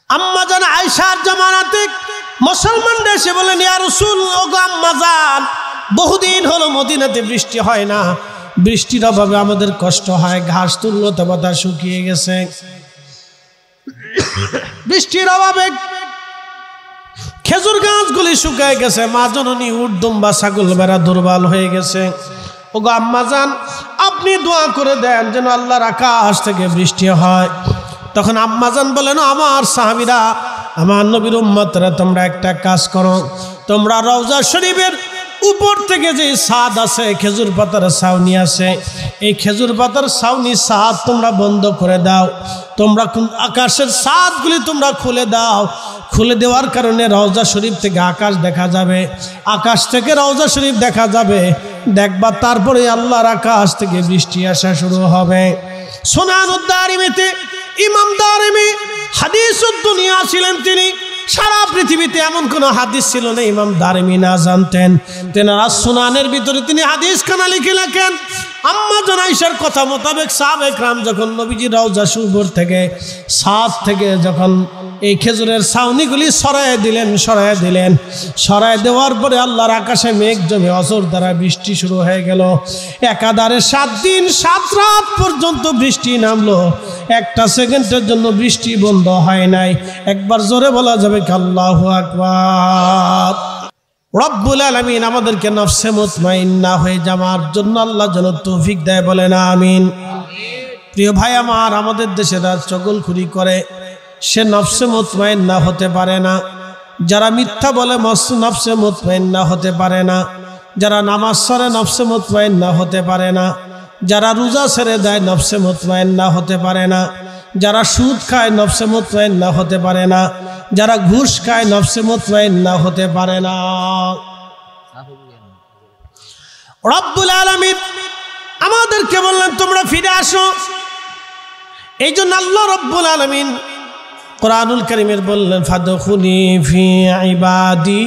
আম্মা জান আয়েশার জামানাতে মুসলমান দেশে বলেন, ইয়া রাসূল, ওগো আম্মা জান, বহুদিন হলো মদিনাতে বৃষ্টি হয় না, বৃষ্টির অভাবে আমাদের কষ্ট হয়, ঘাস তুলতে পাতা শুকিয়ে গেছে, বৃষ্টির অভাবে খেজুর গাছগুলি শুকিয়ে গেছে, মা জননী উট দুম্বা ছাগল বেড়া দুর্বল হয়ে গেছে। ওগো আম্মা জান, আপনি দোয়া করে দেন যেন আল্লাহর আকাশ থেকে বৃষ্টি হয়। তখন আম্মা জান বলেন, আমার সাহাবীরা, আমার নবীর উম্মতরা, তোমরা একটা কাজ করো, তোমরা রওজা শরীফের উপর থেকে যে ছাদ আছে, খেজুর পাতার ছাউনি আছে, এই খেজুর পাতার ছাউনি ছাদ তোমরা বন্ধ করে দাও, তোমরা আকাশের ছাদগুলি তোমরা খুলে দাও। খুলে দেওয়ার কারণে রওজা শরীফ থেকে আকাশ দেখা যাবে, আকাশ থেকে রওজা শরীফ দেখা যাবে, দেখবা তারপরে আল্লাহর আকাশ থেকে বৃষ্টি আসা শুরু হবে। সুনানুদ দারিমিতে ইমাম দারিমি হাদিসুদ দুনিয়া ছিলেন তিনি। সারা পৃথিবীতে এমন কোন হাদিস ছিল না ইমাম দারিমি না জানতেন। তেনারা সুনানের ভিতরে তিনি হাদিস খানা লিখে রাখেন। আম্মা জান আয়েশার কথা মোতাবেক সাহাবায়ে কেরাম যখন নবীজির রওজা শরীফ থেকে ছাদ থেকে যখন এই খেজুরের ছাউনিগুলি সরায় দিলেন, সরায় দেওয়ার পরে আল্লাহর আকাশে মেঘ জমে অজর দ্বারা বৃষ্টি শুরু হয়ে গেল। একাধারে 7 দিন 7 রাত পর্যন্ত বৃষ্টি নামলো, একটা সেকেন্ডের জন্য বৃষ্টি বন্ধ হয় নাই। একবার জোরে বলা যাবে কি আল্লাহু আকবার। রব্বুল আলামিন আমাদেরকে নফসে মুতমাইন্না হয়ে যাওয়ার জন্য আল্লাহ যেন তৌফিক দেয়, বলেন আমিন। প্রিয় ভাই আমার, আমাদের দেশে যারা চগলখুরি করে সে নফসে মুতমাইন্না হতে পারে না। যারা মিথ্যা বলে নফসে মুতমাইন্না হতে পারে না। যারা নামাজ পড়ে নফসে মুতমাইন্না হতে পারে না। যারা রোজা ছেড়ে দেয় নফসে মুতমাইন্না হতে পারে না। যারা সুদ খায় নফসে মুতমাইন্না হতে পারে না। যারা ঘুষ খায় নফসে মুতমাইন্না হতে পারে না। রব্বুল আলামিন আমাদেরকে বললেন তোমরা ফিরে আসো। এই জন্য আল্লাহ রব্বুল আলামিন কুরআনুল কারীমের বললেন, ফাদখুলি ফি ইবাদি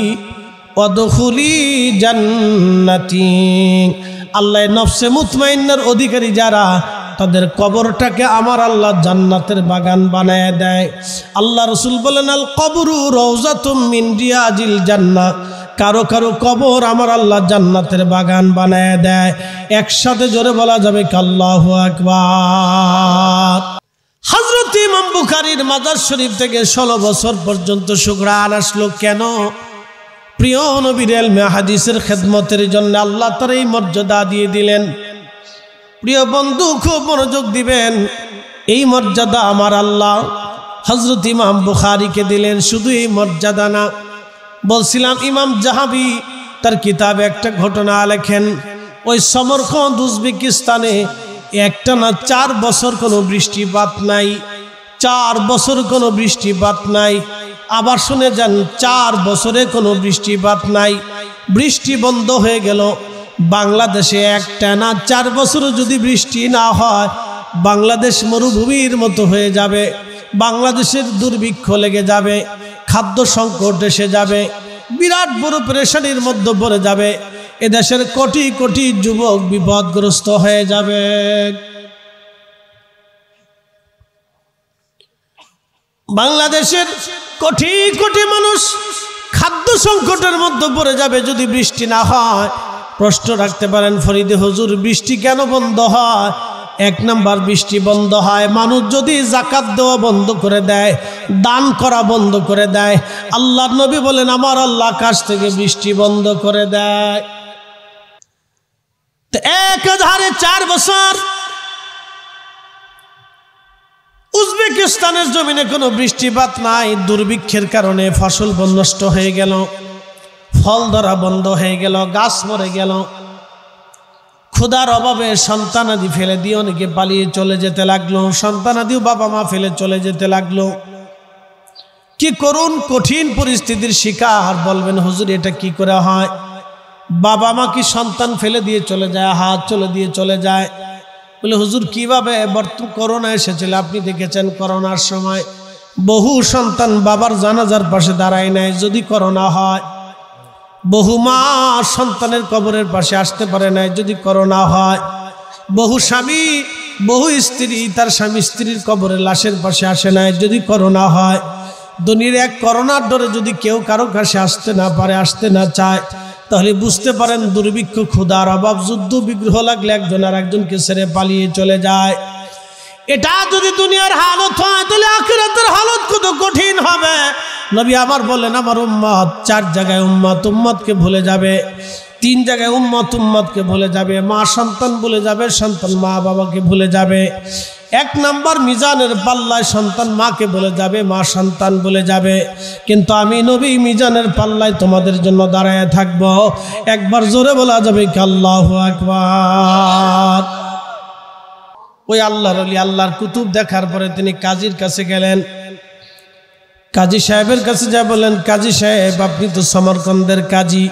ওয়াদখুলি জান্নাতি। আল্লাহ নফসে মুতমাইন্নার অধিকারী যারা, তাদের কবরটাকে আমার আল্লাহ জান্নাতের বাগান বানায় দেয়। আল্লাহ রাসূল বলেন, আল কবরু রাউযাতুম মিন রিয়াজিল জান্নাহ। কারো কারো কবর আমার আল্লাহ জান্নাতের বাগান বানায় দেয়। একসাথে জোরে বলা যাবে কি আল্লাহু আকবার। হযরত ইমাম বুখারীর মাজার শরীফ থেকে 16 বছর পর্যন্ত শুকরান আসলো কেন? প্রিয় নবীর ইলমে হাদিসের খেদমতের জন্য আল্লাহ তার এই মর্যাদা দিয়ে দিলেন। প্রিয় বন্ধু, খুব মনোযোগ দিবেন। এই মর্যাদা আমার আল্লাহ হযরত ইমাম বুখারীকে দিলেন। শুধু এই মর্যাদা না, বলছিলাম ইমাম জাহাবি তার কিতাবে একটা ঘটনা লেখেন। ওই সমরকন্দ উজবেকিস্তানে একটা না 4 বছর কোনো বৃষ্টিপাত নাই। 4 বছর কোনো বৃষ্টিপাত নাই। আবার শুনে যান, 4 বছরে কোনো বৃষ্টিপাত নাই। বৃষ্টি বন্ধ হয়ে গেল। বাংলাদেশে একটা না 4 বছর যদি বৃষ্টি না হয়, বাংলাদেশ মরুভূমির মতো হয়ে যাবে। বাংলাদেশের দুর্ভিক্ষ লেগে যাবে, খাদ্য সংকট এসে যাবে, বিরাট বড় পেরেশানির মধ্যে পড়ে যাবে। এদেশের কোটি কোটি যুবক বিপদগ্রস্ত হয়ে যাবে। বাংলাদেশের কোটি কোটি মানুষ খাদ্য সংকটের মধ্যে পড়ে যাবে যদি বৃষ্টি না হয়। প্রশ্ন রাখতে পারেন, ফরিদে হুজুর বৃষ্টি কেন বন্ধ হয়? 1 নাম্বার, বৃষ্টি বন্ধ হয় মানুষ যদি যাকাত দেওয়া বন্ধ করে দেয়, দান করা বন্ধ করে দেয়। আল্লাহর নবী বলেন, আমার আল্লাহ আকাশ থেকে বৃষ্টি বন্ধ করে দেয়। তো একাধারে 4 বছর উজবেকিস্তানের জমিনে কোনো বৃষ্টিপাত নাই। দুর্ভিক্ষের কারণে ফসল নষ্ট হয়ে গেল, ফল ধরা বন্ধ হয়ে গেল, গাছ মরে গেল। ক্ষুধার অভাবে সন্তানাদি ফেলে দিয়ে অনেকে পালিয়ে চলে যেতে লাগলো। সন্তানাদিও বাবা মা ফেলে চলে যেতে লাগলো। কি করুন, কঠিন পরিস্থিতির শিকার। বলবেন হুজুর এটা কি করে হয়? বাবা মা কি সন্তান ফেলে দিয়ে চলে যায়? হাত চলে দিয়ে চলে যায়। বলে হুজুর কিভাবে? করোনা এসেছিল, আপনি দেখেছেন করোনার সময় বহু সন্তান বাবার জানাজার পাশে দাঁড়ায় নেয় যদি করোনা হয়। বহু মা সন্তানের কবরের পাশে আসতে পারে না যদি করোনা হয়। বহু স্বামী, বহু স্ত্রী তার স্বামী স্ত্রীর কবরের লাশের পাশে আসে না যদি করোনা হয়। দুনিয়ার এক করোনার ডরে যদি কেউ কারো কাছে আসতে না পারে, আসতে না চায়, তাহলে বুঝতে পারেন দুর্ভিক্ষ, ক্ষুধার অভাব, যুদ্ধ বিগ্রহ লাগলে একজন আর একজনকে ছেড়ে পালিয়ে চলে যায়। এটা যদি দুনিয়ার হালত হয় তাহলে আখিরাতের হালত কত কঠিন হবে। নবী আবার বলেন, আমার উম্মত 4 জায়গায় উম্মতকে ভুলে যাবে, 3 জায়গায় উম্মতকে ভুলে যাবে। মা সন্তান ভুলে যাবে, সন্তান মা বাবাকে ভুলে যাবে। 1 নাম্বার মিজানের পাল্লায় সন্তান মাকে ভুলে যাবে, মা সন্তান ভুলে যাবে। কিন্তু আমি নবী মিজানের পাল্লায় তোমাদের জন্য দাঁড়ায় থাকবো। একবার জোরে বলা যাবে কি আল্লাহু আকবার। ওই আল্লাহর ওলি আল্লাহর কুতুব দেখার পরে তিনি কাজীর কাছে গেলেন। কাজী সাহেবের কাছে যা বলেন, কাজী সাহেব আপনি তো সমরকন্দের কাজী,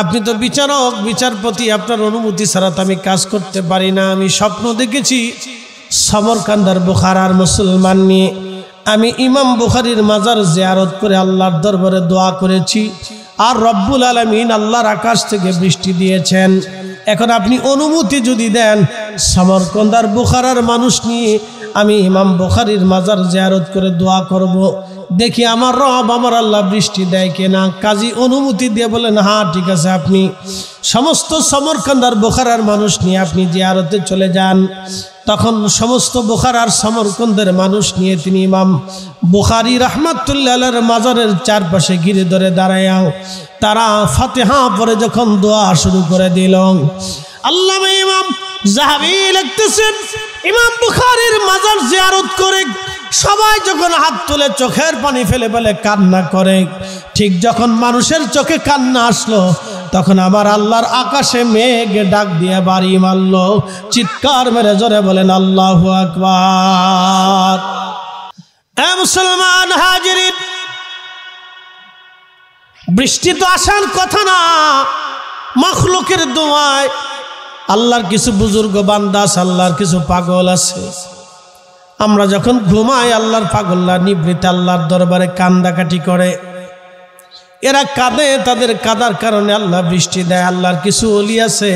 আপনি তো বিচারক, বিচারপতি, আপনার অনুমতি ছাড়া তো আমি কাজ করতে পারি না। আমি স্বপ্ন দেখেছি সমরকান্দার বুখারার মুসলমান নিয়ে আমি ইমাম বুখারীর মাজার জিয়ারত করে আল্লাহর দরবারে দোয়া করেছি, আর রব্বুল আলামিন আল্লাহর আকাশ থেকে বৃষ্টি দিয়েছেন। এখন আপনি অনুমতি যদি দেন, সমরকন্দার বুখারার মানুষ নিয়ে আমি ইমাম বুখারীর মাজার জিয়ারত করে দোয়া করব, দেখি আমার রব আমার আল্লাহ বৃষ্টি দেয় কিনা। কাজী অনুমতি দিয়ে বলেন, হ্যাঁ ঠিক আছে, আপনি সমস্ত সমরকন্দার বুখারার মানুষ নিয়ে আপনি জিয়ারতে চলে যান। তখন সমস্ত বুখারার সমরকন্দের মানুষ নিয়ে তিনি ইমাম বুখারী রাহমাতুল্লাহ আলাইহির মাজারের চারপাশে ঘিরে ধরে দাঁড়ায় তারা ফাতিহা পড়ে যখন দোয়া শুরু করে দিল, আল্লামা ইমাম যাহাবী লিখতেছেন, ইমাম বুখারীর মাজার জিয়ারত করে সবাই যখন হাত তুলে চোখের পানি ফেলে ফেলে কান্না করে, ঠিক যখন মানুষের চোখে কান্না আসলো, তখন আমার আল্লাহর আকাশে মেঘ ডাক দিয়ে বাড়ি মারল। চিৎকার মেরে জোরে বলেন আল্লাহু আকবার। এ মুসলমান হাজিরিন, বৃষ্টি তো আসার কথা না, মাখলুকের দোয়ায়। আল্লাহর কিছু বুজুর্গ বান্দা আছে, আল্লাহর কিছু পাগল আছে। আমরা যখন ঘুমাই আল্লাহর পাগলরা নিবৃত্তে আল্লাহর দরবারে কান্দাকাটি করে, এরা কাঁদে, তাদের কাঁদার কারণে আল্লাহ বৃষ্টি দেয়। আল্লাহর কিছু ওলি আছে,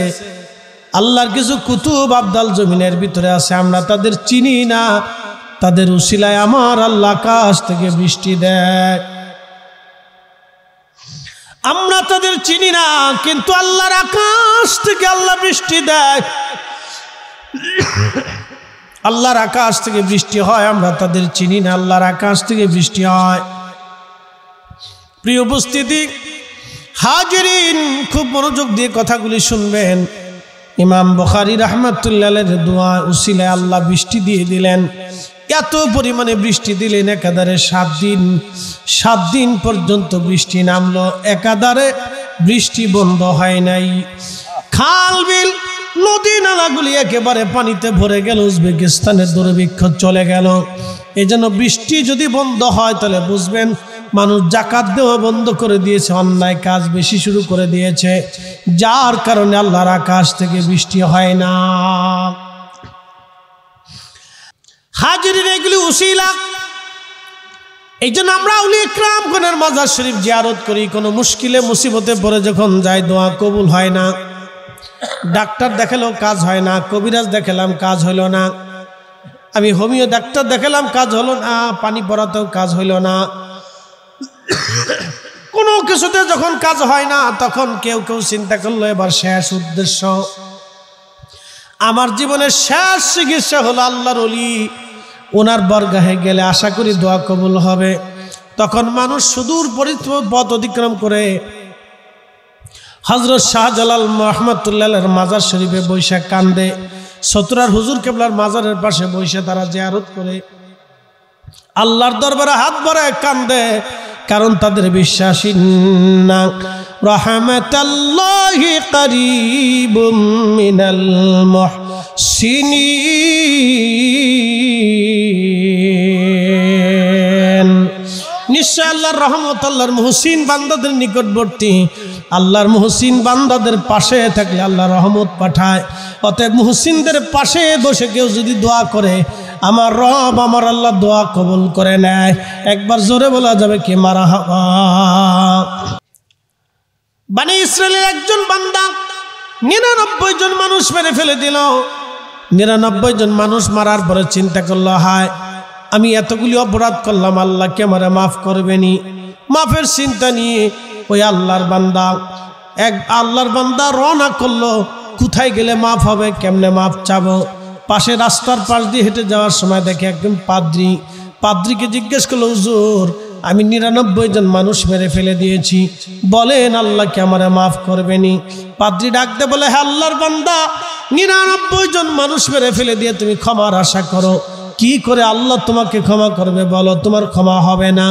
আল্লাহর কিছু কুতুব আবদাল জমিনের ভিতরে আছে, আমরা তাদের চিনি না, তাদের উসিলায় আমার আল্লাহ আকাশ থেকে বৃষ্টি দেয়। আমরা তাদের চিনি না, কিন্তু আল্লাহর আকাশ থেকে আল্লাহ বৃষ্টি দেয়। আল্লাহর আকাশ থেকে বৃষ্টি হয়, আমরা তাদের চিনি না, আল্লাহর আকাশ থেকে বৃষ্টি হয়। প্রিয় উপস্থিতি হাজিরিন, খুব মনোযোগ দিয়ে কথাগুলি শুনবেন। ইমাম বুখারী রাহমাতুল্লাহ আলাইহির দোয়া উসিলায় আল্লাহ বৃষ্টি দিয়ে দিলেন। এত পরিমাণে বৃষ্টি দিলেন, একাধারে 7 দিন পর্যন্ত বৃষ্টি নামলো, একাধারে বৃষ্টি বন্ধ হয় নাই। খাল বিল নদী নালাগুলি একেবারে পানিতে ভরে গেল, উজবেকিস্তানের দুর্ভিক্ষ চলে গেল। এই জন্য বৃষ্টি যদি বন্ধ হয় তাহলে বুঝবেন মানুষ যাকাত দেওয়া বন্ধ করে দিয়েছে, অন্যায় কাজ বেশি শুরু করে দিয়েছে, যার কারণে আল্লাহর আকাশ থেকে বৃষ্টি হয় না। হাজিরিন, এগুলি উসিলা। এই জন্য আমরা আউলিয়া ইকরাম গণের মাজার শরীফ জিয়ারত করি। কোনো মুশকিলে মুসিবতে পড়ে যখন যায়, দোয়া কবুল হয় না। ডাক্তার দেখালেও কাজ হয় না, কবিরাজ দেখালাম কাজ হলো না, আমি হোমিও ডাক্তার দেখালাম কাজ হলো না, পানি পড়াতেও কাজ হইল না। কোনো কিছুতে যখন কাজ হয় না, তখন কেউ কেউ চিন্তা করলো এবার শেষ উদ্দেশ্য, আমার জীবনের শেষ চিকিৎসা হলো আল্লাহর ওলি, ওনার বরগাহে গেলে আশা করি দোয়া কবুল হবে। তখন মানুষ সুদূর পথ অতিক্রম করে হযরত শাহজালাল রহমাতুল্লাহর মাজার শরীফে বৈশা কান্দে। সতুরার হুজুর কেবলার মাজারের পাশে বৈশা তারা জিয়ারত করে আল্লাহর দরবারে হাত বাড়ায় কান্দে, কারণ তাদের বিশ্বাস ইন্না রাহমাতাল্লাহি করিবুম মিনাল মুহসিনিন। নিশ্চয় আল্লাহর রহমত আল্লাহর মুহসিন বান্দাদের নিকটবর্তী। আল্লাহর মুহসিন বান্দাদের পাশে থাকলে আল্লাহ রহমত পাঠায়। অতএব মুহসিনদের পাশে বসে কেউ যদি দোয়া করে, আমার রব আমার আল্লাহ দোয়া কবুল করে নেয়। একবার জোরে বলা যাবে কি মারহাবা। বনি ইসরাইলের একজন বান্দা 99 জন মানুষ মেরে ফেলে দিল। 99 জন মানুষ মারার পরে চিন্তা করলো, হায় আমি এতগুলি অপরাধ করলাম, আল্লাহ কি আমারে মাফ করবেনি? মাফের চিন্তা নিয়ে ওই আল্লাহর বান্দা রওনা করলো। কোথায় গেলে মাফ হবে, কেমনে মাফ চাবো? পাশে রাস্তার পাশ দিয়ে হেঁটে যাওয়ার সময় দেখে একজন পাদ্রীকে জিজ্ঞেস করলো, হুজুর আমি 99 জন মানুষ মেরে ফেলে দিয়েছি, বলেন আল্লাহ কি আমারে মাফ করবেনি? পাদ্রী ডাকতে বলে, হ্যাঁ আল্লাহর বান্দা, 99 জন মানুষ মেরে ফেলে দিয়ে তুমি ক্ষমার আশা করো, কি করে আল্লাহ তোমাকে ক্ষমা করবে বলো? তোমার ক্ষমা হবে না।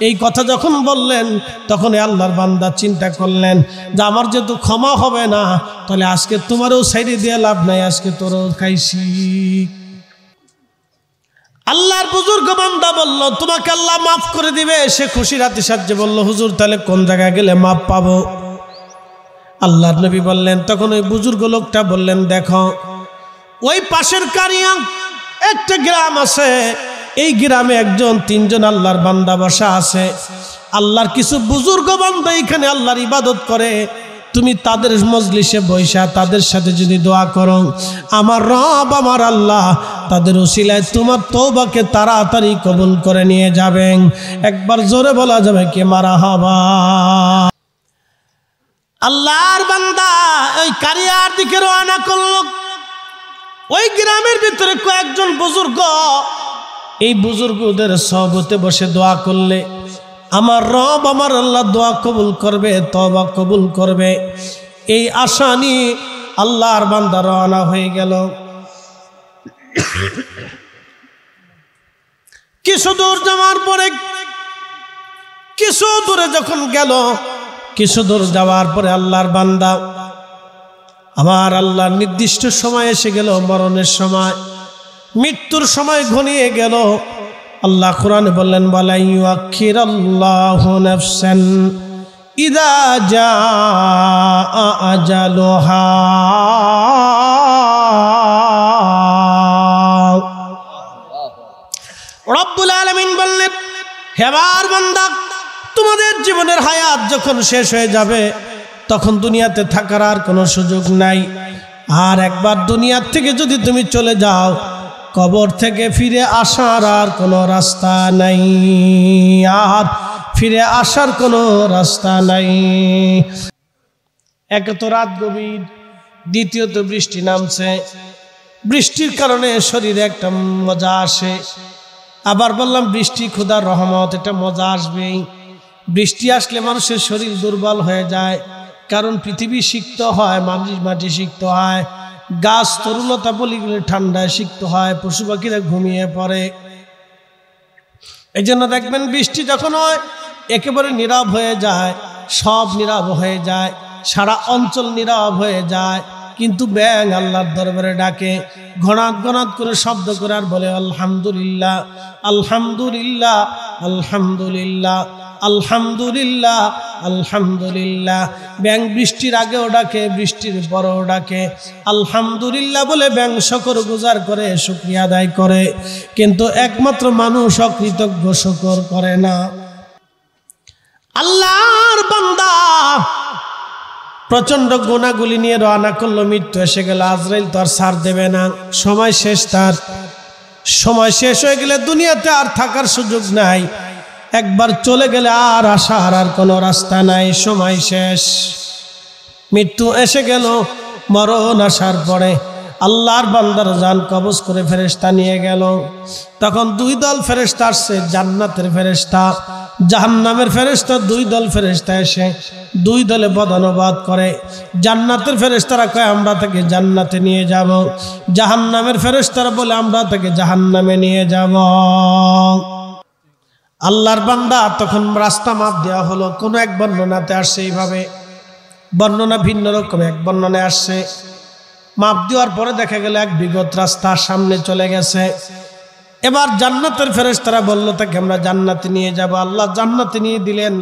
এই কথা যখন বললেন তখন আল্লাহর বান্দা চিন্তা করলেন যে আমার যেহেতু ক্ষমা হবে না, তাহলে আজকে তোমারও সাইডে দিয়ে লাভ নাই, আজকে তোরও খাইছি। আল্লাহর বুজুর্গ বান্দা বলল, তোমাকে আল্লাহ মাফ করে দিবে। সে খুশির আতিশয্যে বলল, হুজুর তাহলে কোন জায়গায় গেলে মাফ পাবো? আল্লাহর নবী বললেন, তখন ওই বুজুর্গ লোকটা বললেন, দেখো ওই পাশের কারিয়া একটা গ্রাম আছে, এই গ্রামে 1-3 আল্লাহর বান্দা বসা আছে। আল্লাহর কিছু বুজুর্গ বান্দা এখানে আল্লাহর ইবাদত করে। তুমি তাদের মজলিসে বৈশা তাদের সাথে যদি দোয়া করো, আমার রব আমার আল্লাহ তাদের ওসিলায় তোমার তওবাকে তাড়াতাড়ি কবুল করে নিয়ে যাবেন। একবার জোরে বলা যাবে কি মারহাবা? আল্লাহর বান্দা ওই কারিয়ার দিকে রওনা করলো। ওই গ্রামের ভিতরে কয়েকজন বুজুর্গ, এই বুজুর্গদের সহবতে বসে দোয়া করলে আমার রব আমার আল্লাহ দোয়া কবুল করবে, তওবা কবুল করবে, এই আশা নিয়ে আল্লাহর বান্দা রওনা হয়ে গেল। কিছু দূর যাওয়ার পরে, কিছু দূরে যখন গেল, কিছু দূর যাওয়ার পরে আল্লাহর বান্দা, আমার আল্লাহর নির্দিষ্ট সময় এসে গেল, মরণের সময়, মৃত্যুর সময় ঘনিয়ে গেল। আল্লাহ কোরআনে বললেন, ওয়ালা ইউআখিরাল্লাহু নাফসান ইযা জাআ আজালুহা। রব্বুল আলামিন বললেন, হে আমার বান্দা, তোমাদের জীবনের হায়াত যখন শেষ হয়ে যাবে তখন দুনিয়াতে থাকার আর কোনো সুযোগ নাই। আর একবার দুনিয়ার থেকে যদি তুমি চলে যাও, কবর থেকে ফিরে আসার আর কোনো রাস্তা নাই, আর ফিরে আসার কোনো রাস্তা নাই। এক তো রাত গভীর, দ্বিতীয়ত বৃষ্টি নামছে, বৃষ্টির কারণে শরীরে একটা মজা আসে। আবার বললাম বৃষ্টি খোদার রহমত, এটা মজা আসবেই। বৃষ্টি আসলে মানুষের শরীর দুর্বল হয়ে যায়, কারণ পৃথিবী সিক্ত হয়, মাটি সিক্ত হয়, গাছ তরুলতা বলিগুলি ঠান্ডায় সিক্ত হয়, পশু পাখিরা ঘুমিয়ে পড়ে। এই জন্য দেখবেন বৃষ্টি যখন হয় একেবারে নীরব হয়ে যায়, সব নীরব হয়ে যায়, সারা অঞ্চল নীরব হয়ে যায়। কিন্তু ব্যাঙ আল্লাহর দরবারে ডাকে, ঘনাত ঘনাত করে শব্দ করে আর বলে আলহামদুলিল্লাহ আলহামদুলিল্লাহ আলহামদুলিল্লাহ আলহামদুলিল্লাহ আলহামদুলিল্লাহ। ব্যাঙ বৃষ্টির আগেও ডাকে, বৃষ্টির পরেও ডাকে, আলহামদুলিল্লাহ বলে ব্যাঙ শুকর গুজার করে, শুকরিয়া আদায় করে। কিন্তু একমাত্র মানুষ অকৃতজ্ঞ শুকর করে না। আল্লাহর বান্দা প্রচন্ড গুনাহগুলি নিয়ে রওনা করলো, মৃত্যু এসে গেল। আজরাইল তো আর ছাড় দেবে না, সময় শেষ। তার সময় শেষ হয়ে গেলে দুনিয়াতে আর থাকার সুযোগ নাই। একবার চলে গেলে আর আসার আর কোনো রাস্তা নাই, সময় শেষ। মৃত্যু এসে গেল। মরণ আসার পরে আল্লাহর বান্দার জান কবজ করে ফেরেশতা নিয়ে গেল। তখন 2 দল ফেরেশতা আসছে, জান্নাতের ফেরেশতা, জাহান্নামের ফেরেশতা। 2 দল ফেরেশতা এসে 2 দলে বদানুবাদ করে। জান্নাতের ফেরেশতারা কয় আমরা তাকে জান্নাতে নিয়ে যাব, জাহান্নামের ফেরেশতারা বলে আমরা তাকে জাহান্নামে নিয়ে যাব। আল্লাহর বান্দা তখন রাস্তা মাপ দেওয়া হলো। কোনো এক বর্ণনাতে আসছে এইভাবে, বর্ণনা ভিন্ন রকম, এক বর্ণনায় আসছে মাপ দেওয়ার পরে দেখা গেল এক বিগত রাস্তা সামনে চলে গেছে। এবার জান্নাতের ফেরেশতারা বলল তাকে আমরা জান্নাতে নিয়ে যাব। আল্লাহ জান্নাতে নিয়ে দিলেন।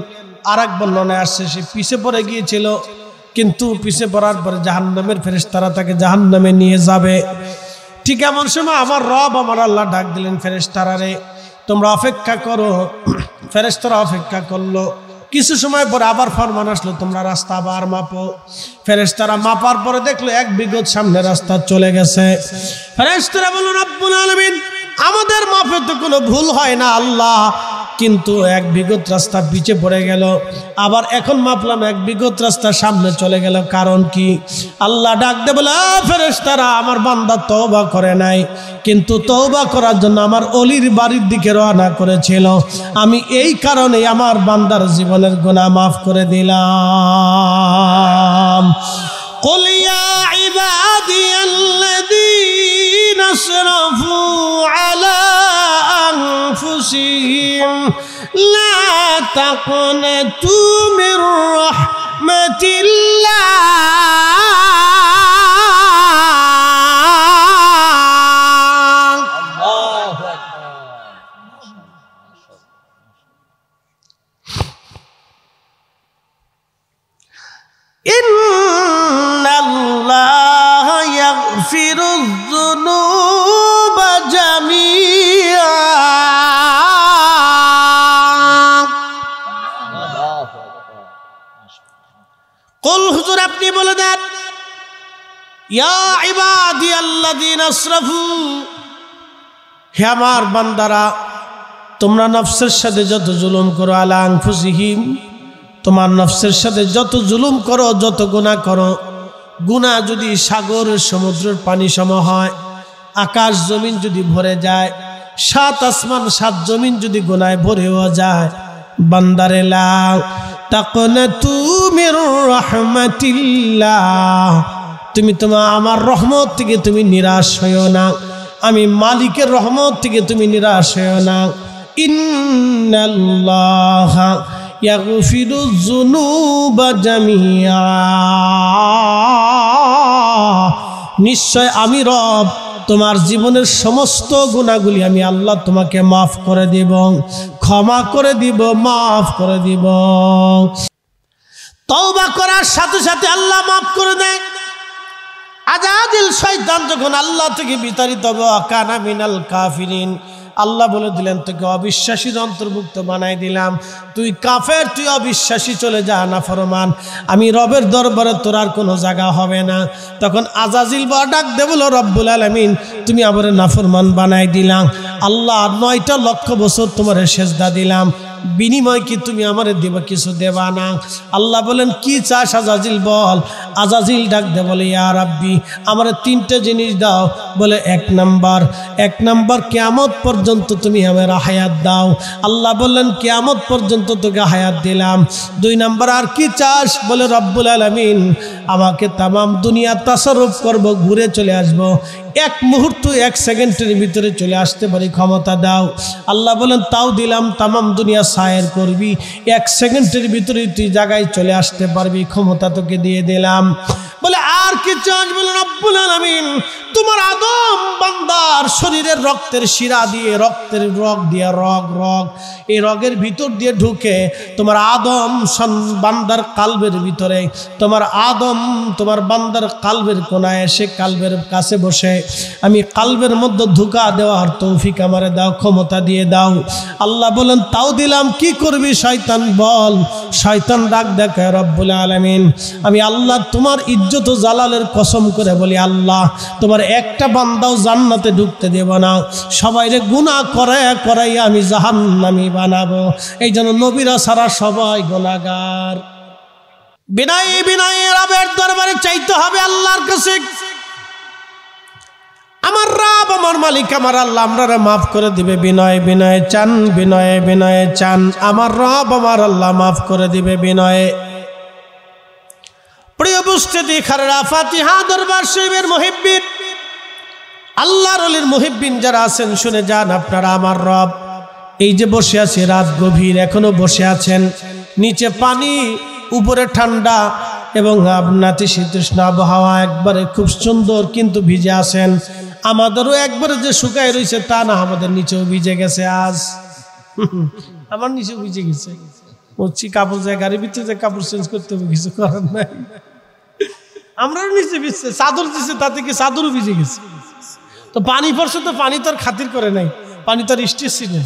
আর এক বর্ণনায় আসছে সে পিছে পড়ে গিয়েছিল, কিন্তু পিছে পড়ার পরে জাহান্নামের ফেরেশতারা তাকে জাহান্নামে নিয়ে যাবে। ঠিক এমন সময় আমার রব আমার আল্লাহ ডাক দিলেন, ফেরেশতারা রে তোমরা অপেক্ষা করো। ফেরেশতারা অপেক্ষা করলো। কিছু সময় পরে আবার ফরমান আসলো, তোমরা রাস্তা আবার মাপো। ফেরেশতারা মাপার পরে দেখলো এক বিগত সামনে রাস্তা চলে গেছে। ফেরেশতারা বলল রব্বুল আলামিন আমাদের মাপে তো কোনো ভুল হয় না আল্লাহ, কিন্তু এক বিগত রাস্তা পিছে পড়ে গেল, আবার এখন মাপলাম এক বিগত রাস্তা সামনে চলে গেল। কারণ কি? আল্লাহ ডাক দে বলে, ফেরেশতারা আমার বান্দা তওবা করে নাই, কিন্তু তওবা করার জন্য আমার অলির বাড়ির দিকে রওনা করেছিল, আমি এই কারণে আমার বান্দার জীবনের গুনাহ মাফ করে দিলাম। قل يا عبادي الذين اسرفوا على أنفسهم لا تقنطوا من رحمة الله إن الله يغفر الذنوب جميعا قل হুজুর আপনি বলে দেন, ইয়া ইবাদি আল্লাযীনা আসরাফু, হে আমার বান্দারা তোমরা নফসের সাথে যত জুলুম করো, আলা আনফুসিহিম, তোমার নফসের সাথে যত জুলুম করো, যত গুনাহ করো, গুনাহ যদি সাগরের সমুদ্রের পানি সম হয়, আকাশ জমিন যদি ভরে যায়, 7 আসমান 7 জমিন যদি গুনায় ভরেও যায়, বান্দারে লা তাকনাতু মির রাহমাতিল্লাহ, তুমি আমার রহমত থেকে তুমি নিরাশ হয়ো না, আমি মালিকের রহমত থেকে তুমি নিরাশ হয়ো না। ইন্নাল্লাহা ইয়াগফিরু যুনুবা জামিআ, নিশ্চয় আমি রব তোমার জীবনের সমস্ত গুনাহগুলি আমি আল্লাহ তোমাকে মাফ করে দিব, ক্ষমা করে দিব, মাফ করে দিব। তওবা করার সাথে সাথে আল্লাহ মাফ করে দেয়। আজাদিল শয়তান যখন আল্লাহ থেকে বিতাড়িত হবে, কানা মিনাল কাফিরিন, আল্লাহ বলে দিলেন তোকে অবিশ্বাসীর অন্তর্ভুক্ত বানাই দিলাম, তুই কাফের, তুই অবিশ্বাসী, চলে যা নাফরমান, আমি রবের দরবারে তোর আর কোনো জায়গা হবে না। তখন আজাজিল বা ডাক দে বলো, রব্বুল আলামিন তুমি আমার নাফরমান বানাই দিলাম, আল্লাহ 9টা লক্ষ বছর তোমার সেজদা দিলাম, বিনিময় কি তুমি আমারে দেবা? কিছু দেবা না। আল্লাহ বলেন কি চাস আজাজিল বল। আজাজিল ডাক দে বলে, ইয়া রাব্বি আমারে 3টে জিনিস দাও। বলে এক নাম্বার কিয়ামত পর্যন্ত তুমি আমার হায়াত দাও। আল্লাহ বললেন কিয়ামত পর্যন্ত তোকে হায়াত দিলাম। 2 নাম্বার আর কি চাস? বলে রব্বুল আলামিন আমাকে তামাম দুনিয়া তাসাররুফ করব, ঘুরে চলে আসব, 1 মুহূর্ত 1 সেকেন্ডের ভিতরে চলে আসতে পারি, ক্ষমতা দাও। আল্লাহ বলেন তাও দিলাম, তামাম দুনিয়া সায়ের করবি, 1 সেকেন্ডের ভিতরে তুই জায়গায় চলে আসতে পারবি, ক্ষমতা তোকে দিয়ে দিলাম। বলে আর কি চাস? বলে রব্বুল আলামিন তোমার আদম বান্দার শরীরের রক্তের শিরা দিয়ে, রক্তের রগ দিয়ে, রগ এই রগের ভিতর দিয়ে ঢুকে তোমার আদম বান্দার কালবের ভিতরে, তোমার আদম তোমার বান্দার কালবের কোনায় এসে কালবের কাছে বসে আমি কালবের মধ্যে ঢুকা দেওয়ার তৌফিক আমারে দাও, ক্ষমতা দিয়ে দাও। আল্লাহ বলেন তাও দিলাম, কি করবি শয়তান বল। শয়তান ডাক দেখে, রব্বুল আলামিন আমি আল্লাহ তোমার ইজ্জত ও জালালের কসম করে বলি, আল্লাহ তোমার একটা বান্দাও জান্নাতে ঢুকতে দেব না, সবাইরে গুনাহ করাই আমি জাহান্নামী বানাবো। এই জন্য নবীরা সারা সবাই গুনাহগার। বিনয় রবের দরবারে চাইতে হবে আল্লাহর কাছে, আমার রব আমার মালিক আমার আল্লাহ আমরারে মাফ করে দিবে। বিনয় চান, বিনয়ে চান, আমার রব আমার আল্লাহ মাফ করে দিবে বিনয়ে। প্রিয় উপস্থিতি খারা, ফাতিহা দরবার শরীফের মুহিব্বিন, আল্লাহর ওলির মুহিব্বিন যারা আছেন শুনে যান। আপনারা আমার রব এই যে বসে আছে, রাত গভীর, এখনো বসে আছেন, নিচে পানি, উপরে ঠান্ডা এবং নাতিশীতোষ্ণ আবহাওয়া, একবারে খুব সুন্দর, কিন্তু ভিজে আছেন। আমাদেরও একবারে যে শুকায় রয়েছে তা না, আমাদের নিচেও ভিজে গেছে। আজ আমার নিচেও ভিজে গেছে, বলছি কাপড় যায় গাড়ির ভিতরে কাপড় চেঞ্জ করতে হবে, কিছু করার নাই। আমরাও নিচে ভিজছে, চাদর দিচ্ছে, তাতে কি চাদরও ভিজে গেছে। তো পানি পড়ছে, তো পানি তো আর খাতির করে নাই, পানি তো আর স্টেজ ছিলেন,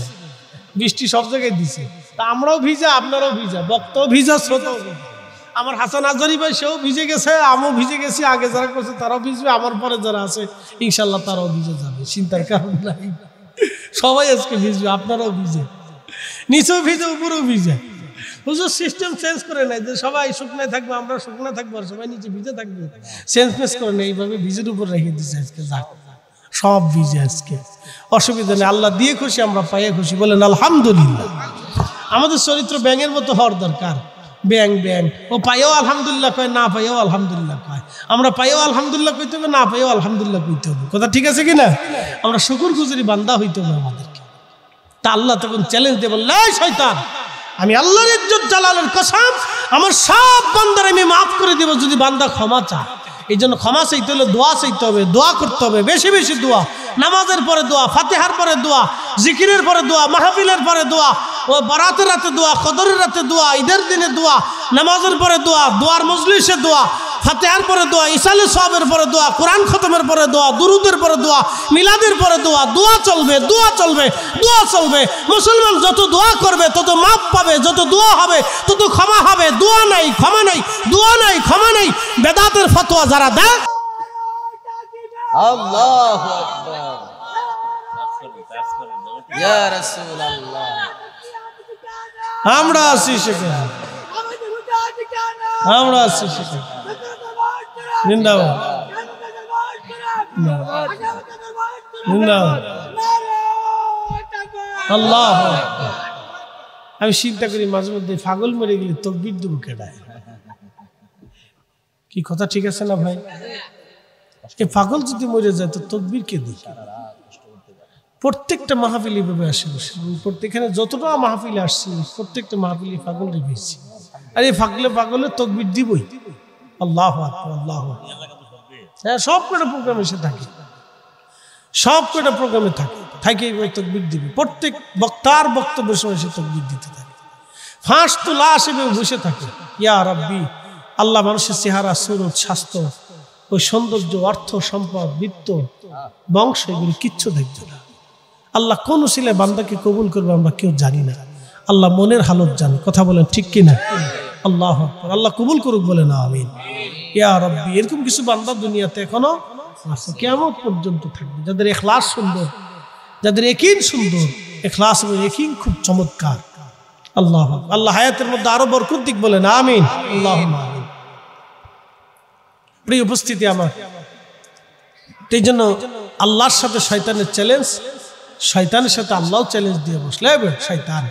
বৃষ্টি সব জায়গায় দিছে। তা আমরাও ভিজা, আপনারাও ভিজা, বক্তাও ভিজা, শ্রোতাও ভিজা। আমার হাসান আজহারি ভাই সেও ভিজে গেছে, আমিও ভিজে গেছি, আগে যারা করছে তারাও ভিজবে, আমার পরে যারা আছে ইনশাল্লাহ তারাও ভিজে যাবে, চিন্তার কারণ নাই। সবাই আজকে ভিজবে, আপনারাও ভিজে, নিচেও ভিজে উপরেও ভিজে। হুজুর সিস্টেম চেঞ্জ করে নাই যে সবাই শুকনায় থাকবো, আমরা শুকনায় থাকবো, আর সবাই নিচে ভিজে থাকবে, চেঞ্জ করে নেই, এইভাবে ভিজের উপর রেখে দিচ্ছে আজকে। যাক, সব ভিজে আজকে, অসুবিধা নেই, আল্লাহ দিয়ে খুশি, আমরা পাইয়ে খুশি, বলেন আলহামদুলিল্লাহ। আমাদের চরিত্র ব্যাঙের মতো হওয়ার দরকার। ব্যাং ব্যাং, ও পাইও আলহামদুলিল্লাহ কয়, না পাইও আলহামদুলিল্লাহ কয়। আমরা পাইও আলহামদুলিল্লাহ কইতে হবে, না পাইও আলহামদুলিল্লাহ কইতে হবে। কথা ঠিক আছে কিনা? আমরা শুকুর গুজারি বান্দা হইতে হবে আমাদেরকে। তা আল্লাহ তখন চ্যালেঞ্জ দিয়ে বললেন, এই শয়তান, আমি আল্লাহর ইজ্জত জালালের কসম, আমার সব বান্দার আমি মাফ করে দেব যদি বান্দা ক্ষমা চায়। এই জন্য ক্ষমা চাইতে হলে দোয়া চাইতে হবে, দোয়া করতে হবে, বেশি বেশি দোয়া, নামাজের পরে দোয়া, ফাতিহার পরে দোয়া, জিকিরের পরে দোয়া, মাহফিলের পরে দোয়া, ও বারাতের রাতে দোয়া, কদরের রাতে দোয়া, ঈদের দিনে দোয়া, নামাজের পরে দোয়া, দোয়ার মজলিসে দোয়া, ফাতিহার পরে দোয়া, ইসালে সওয়াবের পরে দোয়া, কোরআন খতমের পরে দোয়া, দুরুদের পরে দোয়া, মিলাদের পরে দোয়া, দোয়া চলবে, দোয়া চলবে, দোয়া চলবে। মুসলমান যত দোয়া করবে তত মাপ পাবে, যত দোয়া হবে তত ক্ষমা হবে। দোয়া নাই ক্ষমা নাই, দোয়া নাই ক্ষমা নাই, বেদাতের ফতোয়া যারা দেয়। আল্লাহু আকবার, ইয়া রাসূলুল্লাহ। আমরা আছি সেখানে, আমরা আছি সেখানে। জিন্দাবাদ, জিন্দাবাদ, আল্লাহ। আমি চিন্তা করি মাঝে মধ্যে, পাগল মরে গেলে তকবীর দেবো কেডায়? কি কথা ঠিক আছে না ভাই? এ পাগল যদি মরে যায় তো তকবীর কে দিই? প্রত্যেকটা মাহফিল এইভাবে আসে, প্রত্যেকখানে যতটা মাহফিলে আসছি প্রত্যেকটা মাহফিলে পাগল রেখেছি। আর এই পাগলে তকবীর দিবই। আল্লাহু আকবার, আল্লাহু আকবার। হ্যাঁ, সব কটা প্রোগ্রামে এসে থাকে, সব কটা প্রোগ্রামে থাকে এইভাবে তকবীর দিবে। প্রত্যেক বক্তার বক্তব্যের সময় সে তকবীর দিতে থাকে। ফাঁস তো লাশ এভাবে বসে থাকে। ইয়া রাব্বি, আল্লাহ মানুষের চেহারা, সুরত, স্বাস্থ্য, ওই সৌন্দর্য, অর্থ, সম্পদ, বিত্ত, বংশ, এগুলি কিচ্ছু দেখবে না। আল্লাহ কোন উসিলে বান্দাকে কবুল করবে আমরা কেউ জানি না। আল্লাহ মনের হালত জানে। কথা বলেন ঠিক কিনা? আল্লাহু আকবার। আল্লাহ কবুল করুক, বলেন আমিন। ইয়া রাব্বি। এরকম কিছু বান্দা দুনিয়াতে এখনো আছে, কিয়ামত পর্যন্ত থাকবে, যাদের ইখলাস সুন্দর, যাদের ইয়াকিন সুন্দর। ইখলাস এবং ইয়াকিন খুব চমৎকার। আল্লাহ আল্লাহ হায়াতের মধ্যে আরো বরকত দিক, বলেন আমিন। আল্লাহুম্মা আমিন। প্রিয় উপস্থিতি আমার, এই জন্য আল্লাহর সাথে শয়তানের চ্যালেঞ্জ, শয়তানের সাথে আল্লাহও চ্যালেঞ্জ দিয়ে বসলে, শয়তান